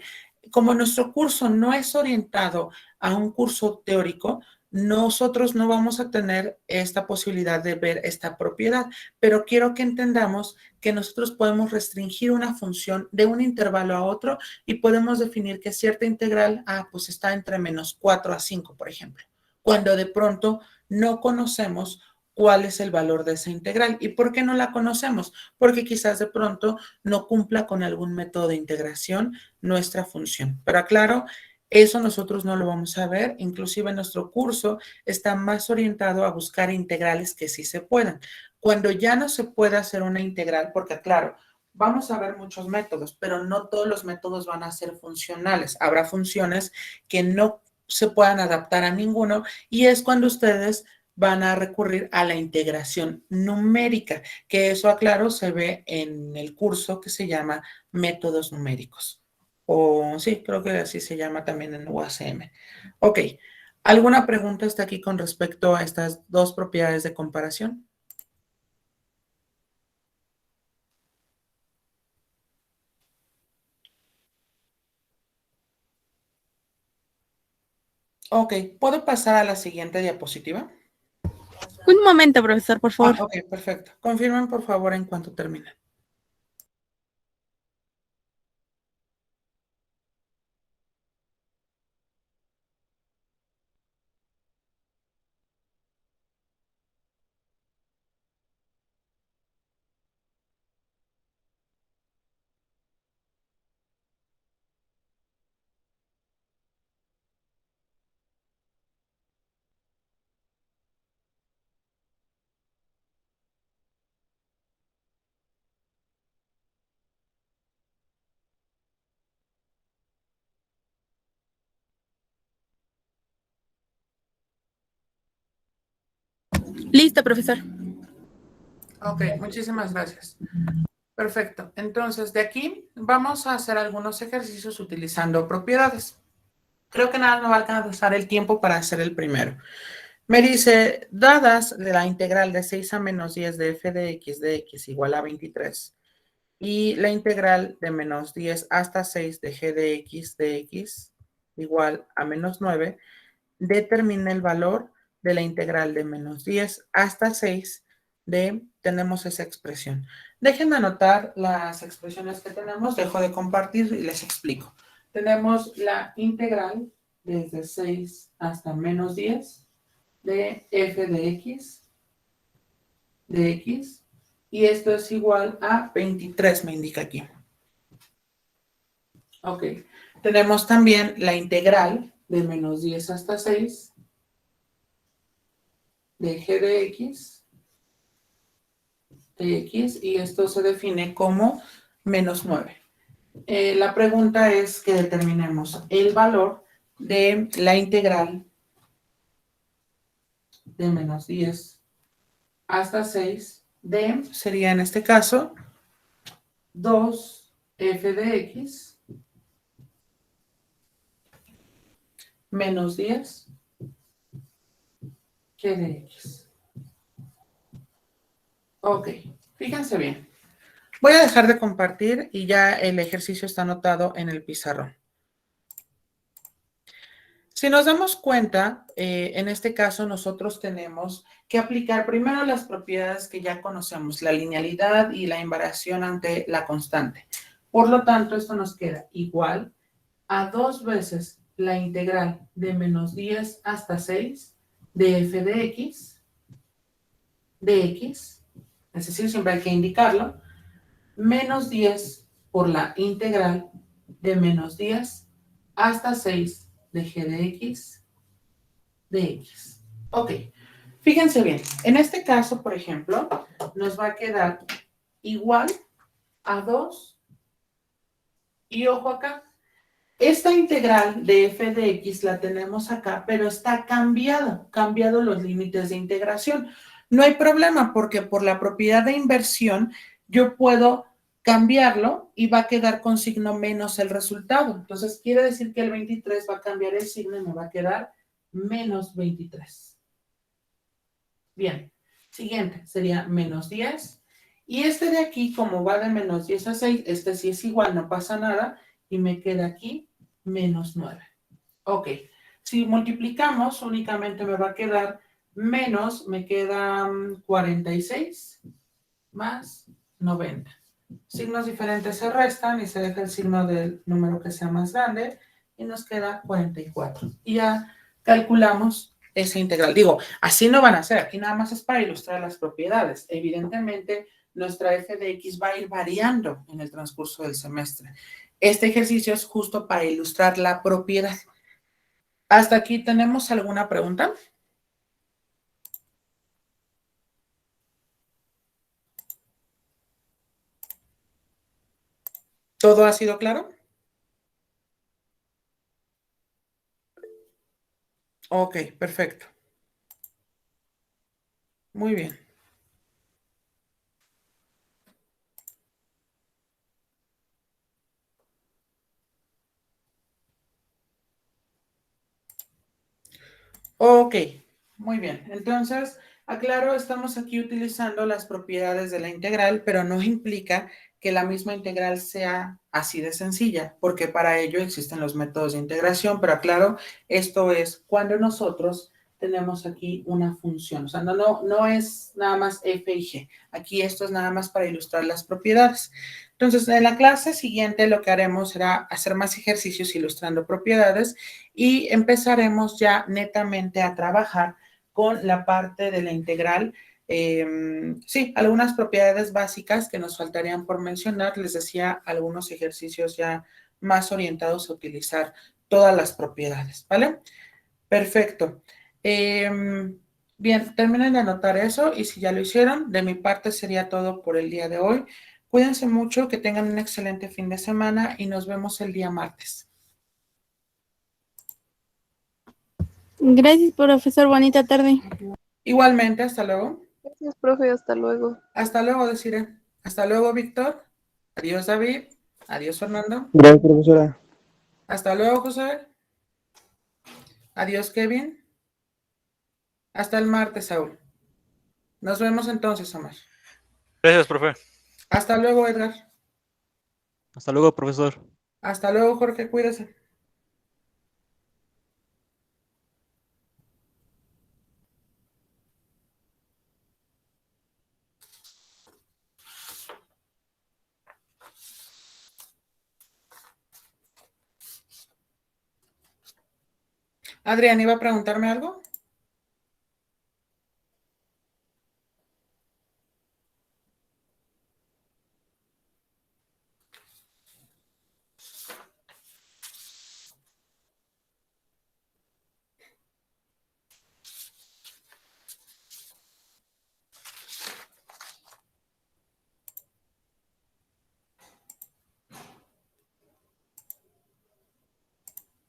Como nuestro curso no es orientado a un curso teórico, nosotros no vamos a tener esta posibilidad de ver esta propiedad, pero quiero que entendamos que nosotros podemos restringir una función de un intervalo a otro y podemos definir que cierta integral, pues está entre menos 4 a 5, por ejemplo, cuando de pronto no conocemos cuál es el valor de esa integral. ¿Y por qué no la conocemos? Porque quizás de pronto no cumpla con algún método de integración nuestra función. Pero aclaro, eso nosotros no lo vamos a ver, inclusive nuestro curso está más orientado a buscar integrales que sí se puedan. Cuando ya no se puede hacer una integral, porque claro, vamos a ver muchos métodos, pero no todos los métodos van a ser funcionales. Habrá funciones que no se puedan adaptar a ninguno y es cuando ustedes van a recurrir a la integración numérica, que eso, aclaro, se ve en el curso que se llama métodos numéricos. O sí, creo que así se llama también en UACM. Ok, ¿alguna pregunta hasta aquí con respecto a estas dos propiedades de comparación? Ok, ¿puedo pasar a la siguiente diapositiva? Un momento, profesor, por favor. Ok, perfecto. Confirmen, por favor, en cuanto termine. Listo, profesor. Ok, muchísimas gracias. Perfecto. Entonces, de aquí vamos a hacer algunos ejercicios utilizando propiedades. Creo que nada me va a alcanzar el tiempo para hacer el primero. Me dice, dadas la integral de 6 a menos 10 de f de x igual a 23 y la integral de menos 10 hasta 6 de g de x igual a menos 9, determina el valor de la integral de menos 10 hasta 6 tenemos esa expresión. Déjenme anotar las expresiones que tenemos, dejo de compartir y les explico. Tenemos la integral desde 6 hasta menos 10 de f de x, y esto es igual a 23, me indica aquí. Ok, tenemos también la integral de menos 10 hasta 6 de g de x, y esto se define como menos 9. La pregunta es que determinemos el valor de la integral de menos 10 hasta 6 de, sería en este caso, 2f de x menos 10 g de x. Ok, fíjense bien. Voy a dejar de compartir y ya el ejercicio está anotado en el pizarrón. Si nos damos cuenta, en este caso nosotros tenemos que aplicar primero las propiedades que ya conocemos, la linealidad y la invariación ante la constante. Por lo tanto, esto nos queda igual a 2 veces la integral de menos 10 hasta 6 de f de x, es decir, siempre hay que indicarlo, menos 10 por la integral de menos 10 hasta 6 de g de x. Ok, fíjense bien, en este caso, por ejemplo, nos va a quedar igual a 2 y ojo acá, esta integral de f de x la tenemos acá, pero está cambiado los límites de integración. No hay problema porque por la propiedad de inversión yo puedo cambiarlo y va a quedar con signo menos el resultado. Entonces quiere decir que el 23 va a cambiar el signo y me va a quedar menos 23. Bien, siguiente sería menos 10. Y este de aquí, como va de menos 10 a 6, este sí es igual, no pasa nada. Y me queda aquí menos 9. Ok, si multiplicamos, únicamente me va a quedar menos, me queda 46 más 90. Signos diferentes se restan y se deja el signo del número que sea más grande y nos queda 44. Y ya calculamos esa integral. Digo, así no van a ser, aquí nada más es para ilustrar las propiedades. Evidentemente, nuestra f de x va a ir variando en el transcurso del semestre. Este ejercicio es justo para ilustrar la propiedad. ¿Hasta aquí tenemos alguna pregunta? ¿Todo ha sido claro? Ok, perfecto. Muy bien. Ok, muy bien. Entonces, aclaro, estamos aquí utilizando las propiedades de la integral, pero no implica que la misma integral sea así de sencilla, porque para ello existen los métodos de integración, pero aclaro, esto es cuando nosotros tenemos aquí una función, o sea, no es nada más f y g, aquí esto es nada más para ilustrar las propiedades. Entonces, en la clase siguiente lo que haremos será hacer más ejercicios ilustrando propiedades y empezaremos ya netamente a trabajar con la parte de la integral. Sí, algunas propiedades básicas que nos faltarían por mencionar. Les decía algunos ejercicios ya más orientados a utilizar todas las propiedades, ¿vale? Perfecto. Bien, terminen de anotar eso y si ya lo hicieron, de mi parte sería todo por el día de hoy. Cuídense mucho, que tengan un excelente fin de semana y nos vemos el día martes. Gracias, profesor. Bonita tarde. Igualmente, hasta luego. Gracias, profe, hasta luego. Hasta luego, Desiree. Hasta luego, Víctor. Adiós, David. Adiós, Fernando. Gracias, profesora. Hasta luego, José. Adiós, Kevin. Hasta el martes, Saúl. Nos vemos entonces, Omar. Gracias, profe. Hasta luego, Edgar. Hasta luego, profesor. Hasta luego, Jorge. Cuídese. Adrián, ¿iba a preguntarme algo?